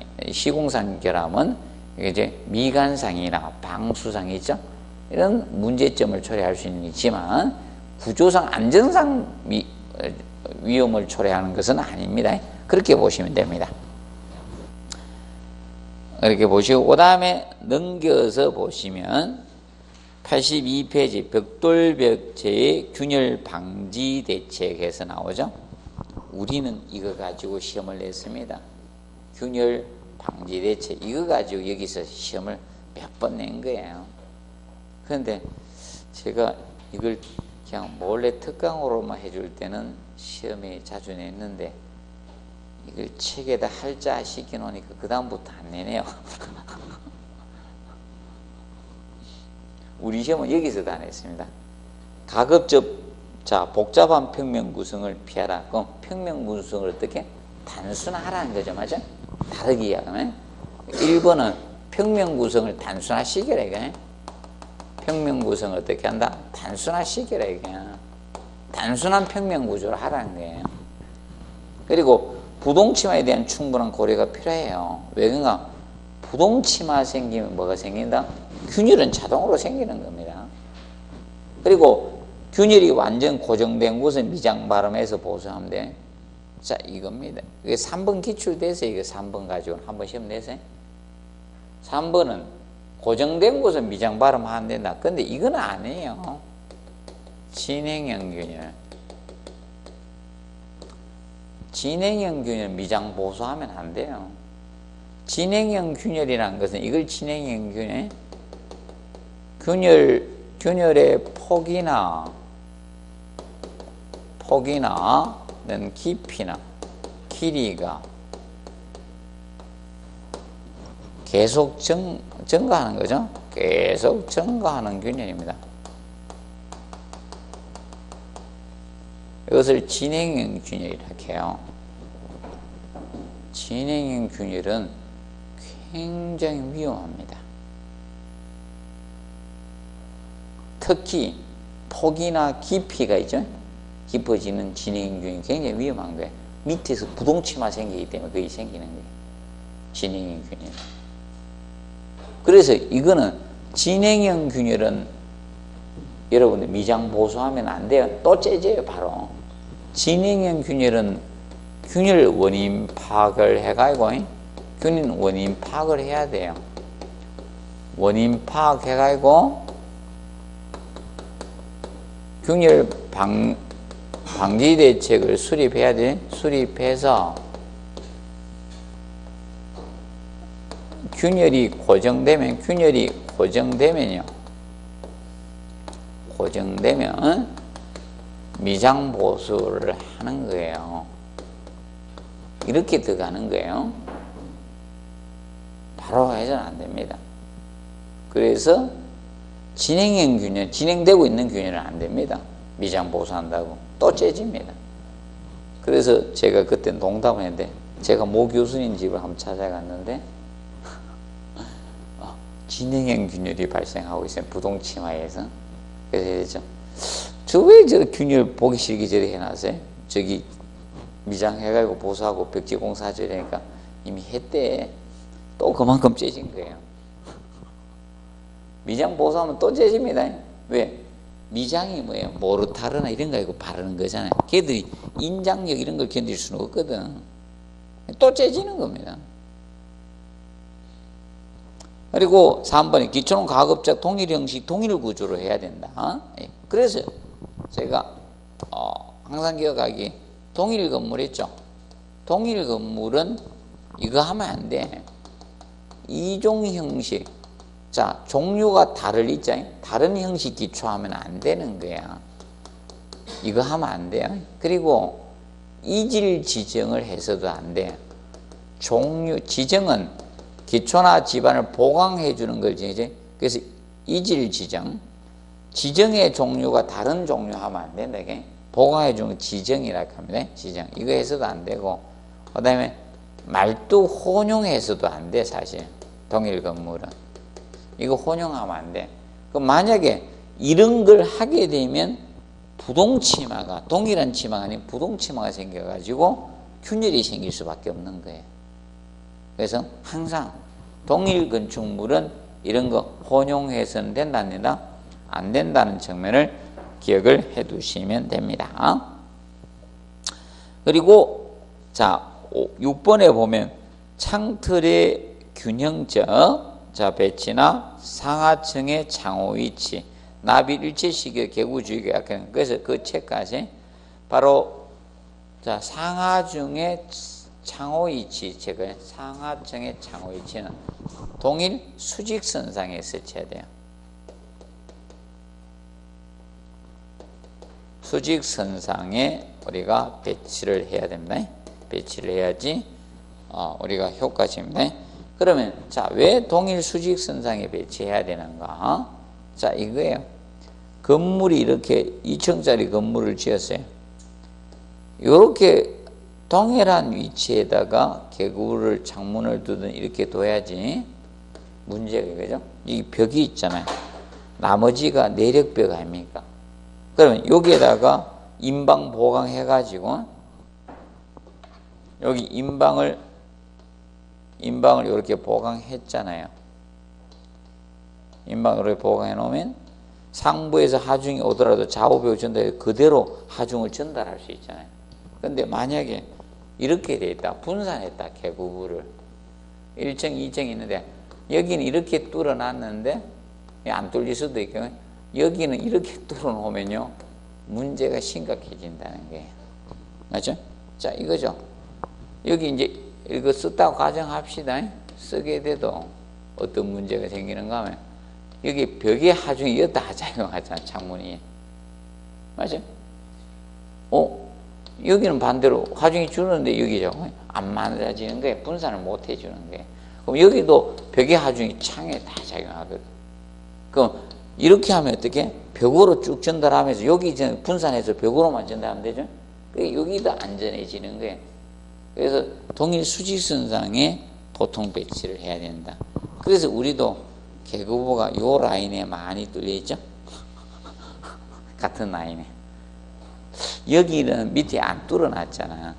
결함은 이제 미관상이나 방수상이 있죠? 이런 문제점을 초래할 수는 있지만, 구조상 안전상 위험을 초래하는 것은 아닙니다. 그렇게 보시면 됩니다. 이렇게 보시고 그 다음에 넘겨서 보시면 82페이지 벽돌벽체의 균열 방지 대책에서 나오죠. 우리는 이거 가지고 시험을 냈습니다. 균열 방지 대책 이거 가지고 여기서 시험을 몇 번 낸 거예요. 그런데 제가 이걸 그냥 몰래 특강으로만 해줄 때는 시험에 자주 냈는데 이걸 책에다 할자 시켜놓으니까 그 다음부터 안 내네요. 우리 시험은 여기서 다 냈습니다. 가급적 자 복잡한 평면 구성을 피하라. 그럼 평면 구성을 어떻게 단순화하라는 거죠, 맞아? 다르게 이야기하면 1번은 평면 구성을 단순화시키라 이게. 평면 구성을 어떻게 한다? 단순화시키라 이게. 단순한 평면 구조를 하라는 거예요. 그리고 부동치마에 대한 충분한 고려가 필요해요. 왜 그런가? 부동치마 생기면 뭐가 생긴다? 균열은 자동으로 생기는 겁니다. 그리고 균열이 완전 고정된 곳은 미장 발음해서 보수하면 돼. 자, 이겁니다. 이게 3번 기출돼서 이거 3번 가지고 한번 시험 내세요. 3번은 고정된 곳은 미장 발음하면 안 된다. 근데 이건 아니에요. 진행형 균열. 진행형 균열 미장 보수하면 안 돼요. 진행형 균열이라는 것은 이걸 진행형 균열, 균열의 폭이나 깊이나 길이가 계속 증가하는 거죠. 계속 증가하는 균열입니다. 이것을 진행형 균열이라고 해요. 진행형 균열은 굉장히 위험합니다. 특히 폭이나 깊이가 있죠. 깊어지는 진행형 균열이 굉장히 위험한 거예요. 밑에서 부동치마 생기기 때문에 그게 생기는 거예요. 진행형 균열. 그래서 이거는 진행형 균열은 여러분들 미장 보수하면 안 돼요. 또 째져요, 바로. 진행형 균열은 균열 원인 파악을 해가지고 균열 원인 파악을 해야 돼요. 원인 파악해가지고 균열 방지 대책을 수립해야 돼. 수립해서 균열이 고정되면요. 미장 보수를 하는 거예요. 이렇게 들어가는 거예요. 바로 해서는 안 됩니다. 그래서 진행형 균열, 진행되고 있는 균열은 안 됩니다. 미장 보수한다고 또 째집니다. 그래서 제가 그때 농담을 했는데 제가 모 교수님 집을 한번 찾아갔는데 진행형 균열이 발생하고 있어요. 부동치마에서. 그래서 저 왜 저 균열 보기 싫게 저리 해놨어요? 저기 미장해가지고 보수하고 벽지 공사하죠. 그러니까 이미 했대. 또 그만큼 째진 거예요. 미장 보수하면 또 째집니다. 왜? 미장이 뭐예요? 모르타르나 이런 거 이거 바르는 거잖아요. 걔들이 인장력 이런 걸 견딜 수는 없거든. 또 째지는 겁니다. 그리고 3번에 기초는 가급적 동일 형식, 동일 구조로 해야 된다. 그래서 제가 항상 기억하기 동일 건물 있죠. 동일 건물은 이거 하면 안 돼. 이종 형식. 자, 종류가 있잖아요. 다른 형식 기초하면 안 되는 거야. 이거 하면 안 돼요. 그리고 이질 지정을 해서도 안 돼. 지정은 기초나 집안을 보강해 주는 거지. 그래서 이질 지정의 종류가 다른 종류 하면 안 된다. 이게 보강해 주는 지정이라고 합니다. 지정. 이거 해서도 안 되고, 그 다음에 말뚝 혼용해서도 안 돼, 사실. 동일 건물은. 이거 혼용하면 안 돼. 그럼 만약에 이런 걸 하게 되면 부동치마가, 동일한 치마가 아닌 부동치마가 생겨가지고 균열이 생길 수밖에 없는 거예요. 그래서 항상 동일 건축물은 이런 거 혼용해서는 된다, 안 된다? 안 된다는 측면을 기억을 해 두시면 됩니다. 그리고 자 6번에 보면 창틀의 균형적 배치나 상하층의 창호 위치, 나비 일체식의 개구주의가 약간, 그래서 그 책까지 바로 자 상하중의 창호 위치, 책을 상하층의 창호 위치는 동일 수직선상에 설치해야 돼요. 수직선상에 우리가 배치를 해야 됩니다. 배치를 해야지 우리가 효과적입니다. 그러면 자, 왜 동일 수직선상에 배치해야 되는가? 자, 이거예요. 건물이 이렇게 2층짜리 건물을 지었어요. 이렇게 동일한 위치에다가 개구를 창문을 두든 이렇게 둬야지 문제가 이거죠. 이 벽이 있잖아요. 나머지가 내력벽 아닙니까? 그러면 여기에다가 인방 보강해 가지고 여기 인방을 이렇게 보강했잖아요. 인방을 이렇게 보강해 놓으면 상부에서 하중이 오더라도 좌우벽 전달해 그대로 하중을 전달할 수 있잖아요. 근데 만약에 이렇게 돼 있다, 분산했다, 개구부를 1층, 2층 있는데 여기는 이렇게 뚫어 놨는데 안 뚫릴 수도 있고 여기는 이렇게 뚫어 놓으면요 문제가 심각해진다는 거예요. 맞죠? 자, 이거죠. 여기 이제 이거 썼다고 가정합시다. 쓰게 돼도 어떤 문제가 생기는가 하면 여기 벽에 하중이 여기다 작용하잖아, 창문이. 맞죠? 여기는 반대로 하중이 주는데 여기죠. 안 만들어지는 거예요. 분산을 못 해주는 거예요. 그럼 여기도 벽에 하중이 창에 다 작용하거든. 그럼 이렇게 하면 어떻게? 벽으로 쭉 전달하면서 여기 분산해서 벽으로만 전달하면 되죠. 여기도 안전해지는 거예요. 그래서 동일 수직선상에 보통 배치를 해야 된다. 그래서 우리도 개구부가 요 라인에 많이 뚫려 있죠. 같은 라인에. 여기는 밑에 안 뚫어놨잖아.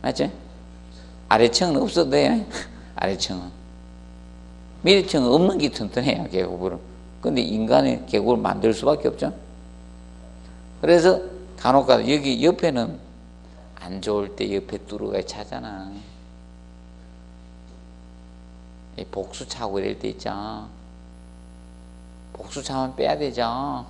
맞죠? 아래층은 없어도 돼요. 아래층은. 밑층은 없는 게 튼튼해요, 개구부를. 근데 인간의 개구를 만들 수밖에 없죠. 그래서 간혹가다 여기 옆에는 안 좋을 때 옆에 뚫어가 차잖아. 복수 차고 이럴 때 있죠. 복수 차면 빼야 되죠.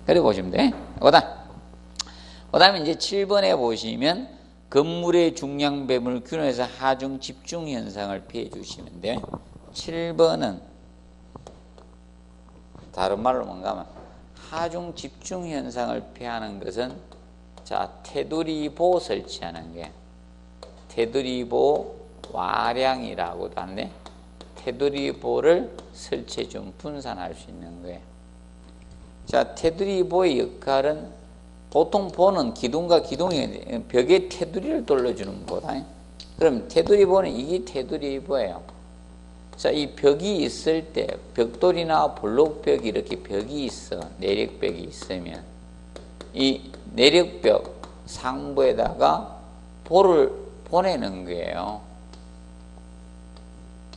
그래 보시면 돼. 그 다음에 이제 7번에 보시면 건물의 중량배분을 균형해서 하중 집중 현상을 피해 주시면 돼요. 7번은 다른 말로 뭔가 하면 하중 집중 현상을 피하는 것은 자 테두리보 설치하는 게 테두리보 와량이라고도 하는데 테두리보를 설치해 좀 분산할 수 있는 거예요. 자 테두리보의 역할은 보통 보는 기둥과 기둥이 벽에 테두리를 돌려주는 거다. 그럼 테두리보는 이게 테두리보예요. 자, 이 벽이 있을 때 벽돌이나 블록벽이 이렇게 벽이 있어, 내력벽이 있으면 이 내력벽 상부에다가 볼을 보내는 거예요.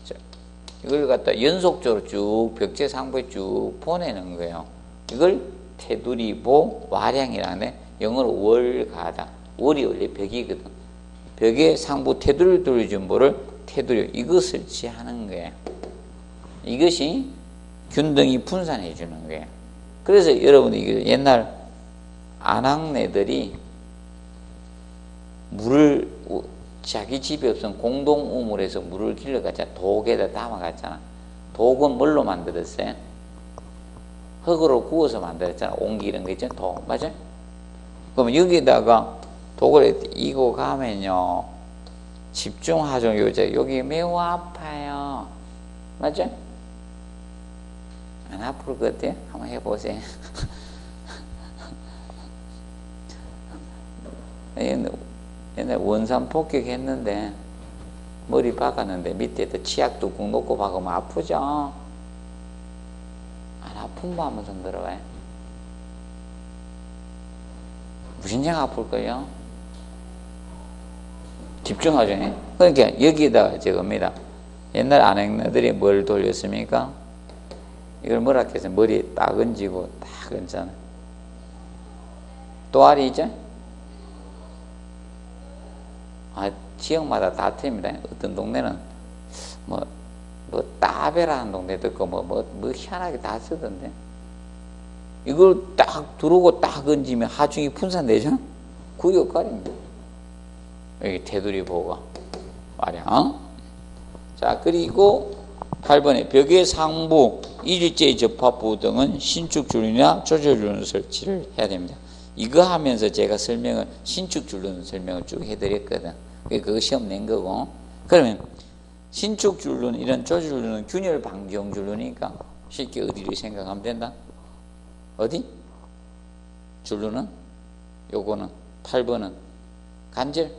자, 이걸 갖다 연속적으로 쭉 벽체 상부에 쭉 보내는 거예요. 이걸 테두리보 와량이라는데 영어로 월가다. 월이 원래 벽이거든. 벽에 상부 테두리를 돌려준 볼을 테두리 이것을 설치하는 거예요. 이것이 균등히 분산해 주는 거예요. 그래서 여러분들 옛날 안악내들이 물을 자기 집이 없으면 공동 우물에서 물을 길러갔잖아. 독에다 담아갔잖아. 독은 뭘로 만들었어요? 흙으로 구워서 만들었잖아. 옹기 이런 거 있죠? 독. 맞아요? 그럼 여기다가 독을 이고 가면요. 집중하죠. 여기 매우 아파요. 맞죠? 안 아플 것 같아요? 한번 해보세요. 옛날 원산 폭격했는데 머리 박았는데 밑에다 치약 뚜껑 놓고 박으면 아프죠? 안 아픈 거 한번 좀 들어봐요. 무신장 아플 거예요? 집중하죠. 그러니까 여기다가 저겁니다. 옛날 안행네들이 뭘 돌렸습니까? 이걸 뭐라 해서 머리에 딱 얹고 딱 얹잖아. 또아리 있죠? 지역마다 다 틀립니다. 어떤 동네는 뭐 따베라는 동네도 있고 뭐 희한하게 다 쓰던데. 이걸 딱 두르고 딱 얹으면 하중이 분산되죠? 그 역할입니다. 여기 테두리 보호가 말이야. 자, 그리고 8번에 벽의 상부, 일일제의 접합부 등은 신축줄눈이나 조절줄눈 설치를 해야 됩니다. 이거 하면서 제가 신축줄눈 설명을 쭉 해드렸거든. 그거 시험 낸 거고. 그러면 신축줄눈, 이런 조절줄눈은 균열 방지용 줄눈이니까 쉽게 어디를 생각하면 된다? 어디? 줄눈은? 요거는 8번은 간절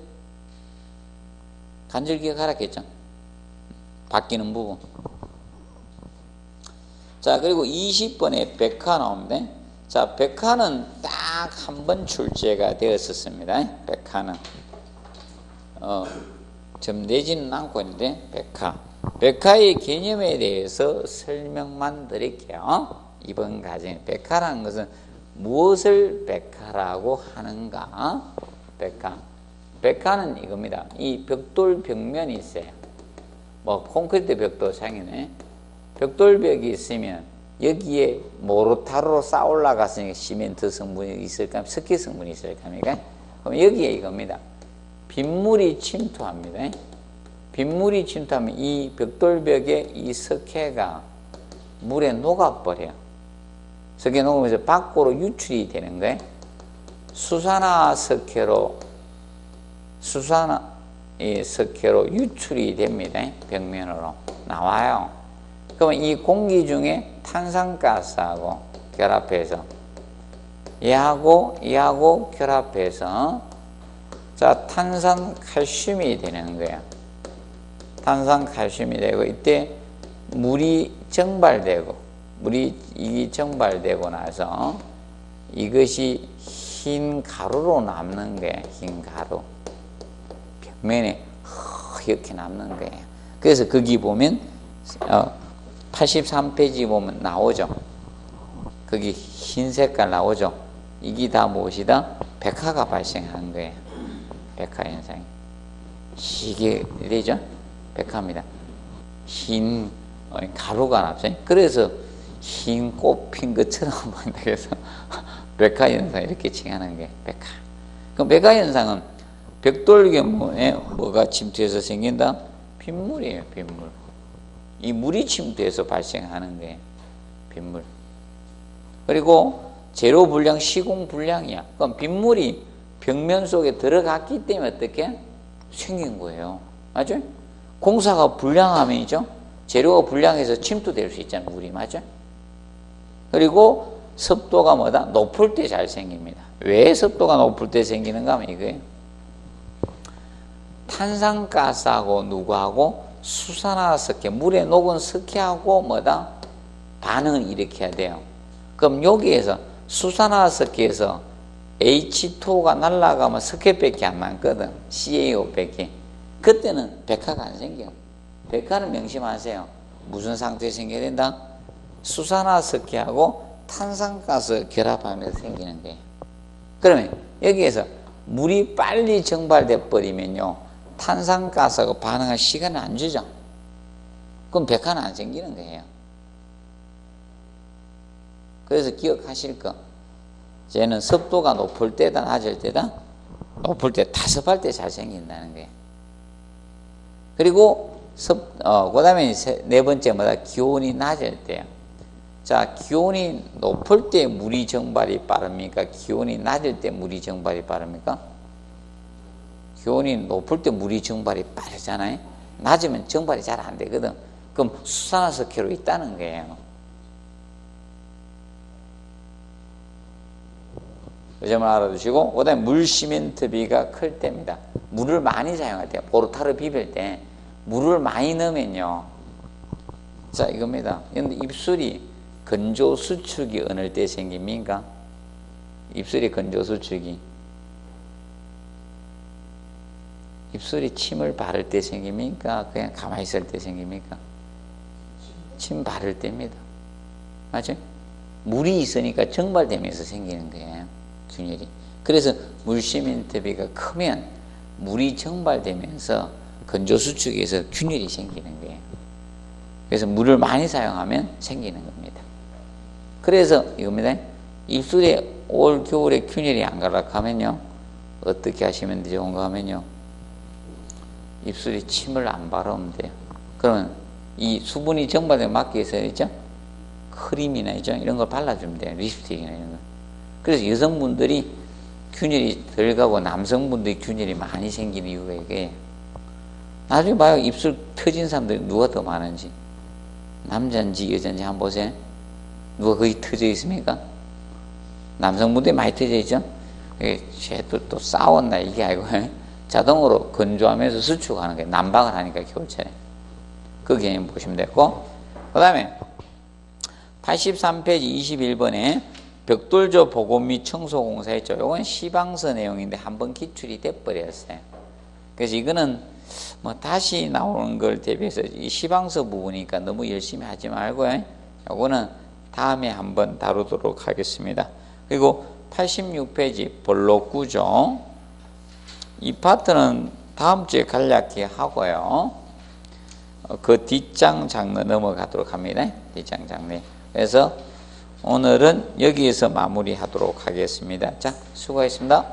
기억하라 했죠? 바뀌는 부분. 자, 그리고 20번에 백화 나옵니다. 자, 백화는 딱 한 번 출제가 되었었습니다. 백화는 점되지는 않고 있는데 백화의 개념에 대해서 설명만 드릴게요. 이번 과정에 백화라는 것은 무엇을 백화라고 하는가? 백화는 이겁니다. 이 벽돌 벽면이 있어요. 뭐 콘크리트 벽도 상이네. 벽돌벽이 있으면 여기에 모르타르로 쌓아 올라갔으니까 시멘트 성분이 있을까? 석회 성분이 있을까? 그럼 여기에 이겁니다. 빗물이 침투합니다. 빗물이 침투하면 이 벽돌벽에 이 석회가 물에 녹아버려요. 석회 녹으면서 밖으로 유출이 되는 거예요. 수산화 석회로 유출이 됩니다. 벽면으로 나와요. 그러면 이 공기 중에 탄산가스하고 결합해서 얘하고 결합해서 자, 탄산칼슘이 되는 거예요. 탄산칼슘이 되고 이때 물이 정발되고 나서 이것이 흰 가루로 남는 거예요. 흰 가루. 벽면에 이렇게 남는 거예요. 그래서 거기 보면 83페이지 보면 나오죠. 거기 흰 색깔 나오죠. 이게 다 무엇이다? 백화가 발생한 거예요. 백화 현상이. 이게 되죠? 백화입니다. 흰 가루가 났어요. 그래서 흰 꽃 핀 것처럼 보인다. 그래서 백화 현상 이렇게 칭하는 게 백화. 그럼 백화 현상은 벽돌경에 뭐가 침투해서 생긴다? 빗물이에요. 빗물. 이 물이 침투해서 발생하는 게 빗물. 그리고 제로 불량, 시공 불량이야. 그럼 빗물이 벽면 속에 들어갔기 때문에 어떻게 생긴 거예요. 맞죠? 공사가 불량하면이죠. 재료가 불량해서 침투될 수 있잖아요. 물이. 맞죠? 그리고 습도가 뭐다? 높을 때 잘 생깁니다. 왜 습도가 높을 때 생기는가 하면 이거예요. 탄산가스하고 누구하고 수산화석회, 물에 녹은 석회하고 뭐다? 반응을 일으켜야 돼요. 그럼 여기에서 수산화석회에서 H2가 날아가면 석회밖에 안 남거든. CaO 밖에. 그때는 백화가 안 생겨요. 백화는 명심하세요. 무슨 상태에 생겨야 된다? 수산화석회하고 탄산가스 결합하면서 생기는 거예요. 그러면 여기에서 물이 빨리 정발돼 버리면요, 탄산가스하고 반응할 시간을 안 주죠. 그럼 백화는 안 생기는 거예요. 그래서 기억하실 거, 쟤는 습도가 높을 때다 낮을 때다? 높을 때, 다습할 때 잘 생긴다는 거예요. 그리고 그 다음에 네 번째 뭐다? 기온이 낮을 때요. 자, 기온이 높을 때 물이 정발이 빠릅니까? 기온이 낮을 때 물이 정발이 빠릅니까? 기온이 높을 때 물이 정발이 빠르잖아요. 낮으면 정발이 잘 안 되거든. 그럼 수산화석회로 있다는 거예요. 이 점을 알아두시고, 그 다음에 물 시멘트비가 클 때입니다. 물을 많이 사용할 때, 보르타르 비빌 때 물을 많이 넣으면요, 자, 이겁니다. 근데 입술이 건조 수축이 어느 때 생깁니까? 입술이 건조 수축이 입술이 침을 바를 때 생깁니까? 그냥 가만히 있을 때 생깁니까? 침 바를 때입니다. 맞아요? 물이 있으니까 증발되면서 생기는 거예요. 균열이. 그래서 물세면대비가 크면 물이 증발되면서 건조수축에서 균열이 생기는 거예요. 그래서 물을 많이 사용하면 생기는 겁니다. 그래서 이겁니다. 입술에 올 겨울에 균열이 안 가락하면요, 어떻게 하시면 좋은가 하면요, 입술에 침을 안 바르면 돼요. 그러면 이 수분이 증발되면 막기 위해서 있죠? 크림이나 있죠? 이런 걸 발라주면 돼요. 립스틱이나 이런 거. 그래서 여성분들이 균열이 덜 가고 남성분들이 균열이 많이 생기는 이유가 이게, 나중에 봐요. 입술 터진 사람들이 누가 더 많은지. 남자인지 여자인지 한번 보세요. 누가 거의 터져 있습니까? 남성분들이 많이 터져 있죠? 쟤도 또 싸웠나 이게 아니고 자동으로 건조하면서 수축하는 거예요. 난방을 하니까 겨울철에. 그 개념 보시면 되고, 그 다음에 83페이지 21번에 벽돌조 복원 및 청소공사 했죠. 이건 시방서 내용인데 한번 기출이 돼버렸어요. 그래서 이거는 뭐 다시 나오는 걸 대비해서 이 시방서 부분이니까 너무 열심히 하지 말고, 이거는 다음에 한번 다루도록 하겠습니다. 그리고 86페이지 볼록구조, 이 파트는 다음 주에 간략히 하고요. 그 뒷장 장르 넘어가도록 합니다. 뒷장 장르. 그래서 오늘은 여기에서 마무리하도록 하겠습니다. 자, 수고하셨습니다.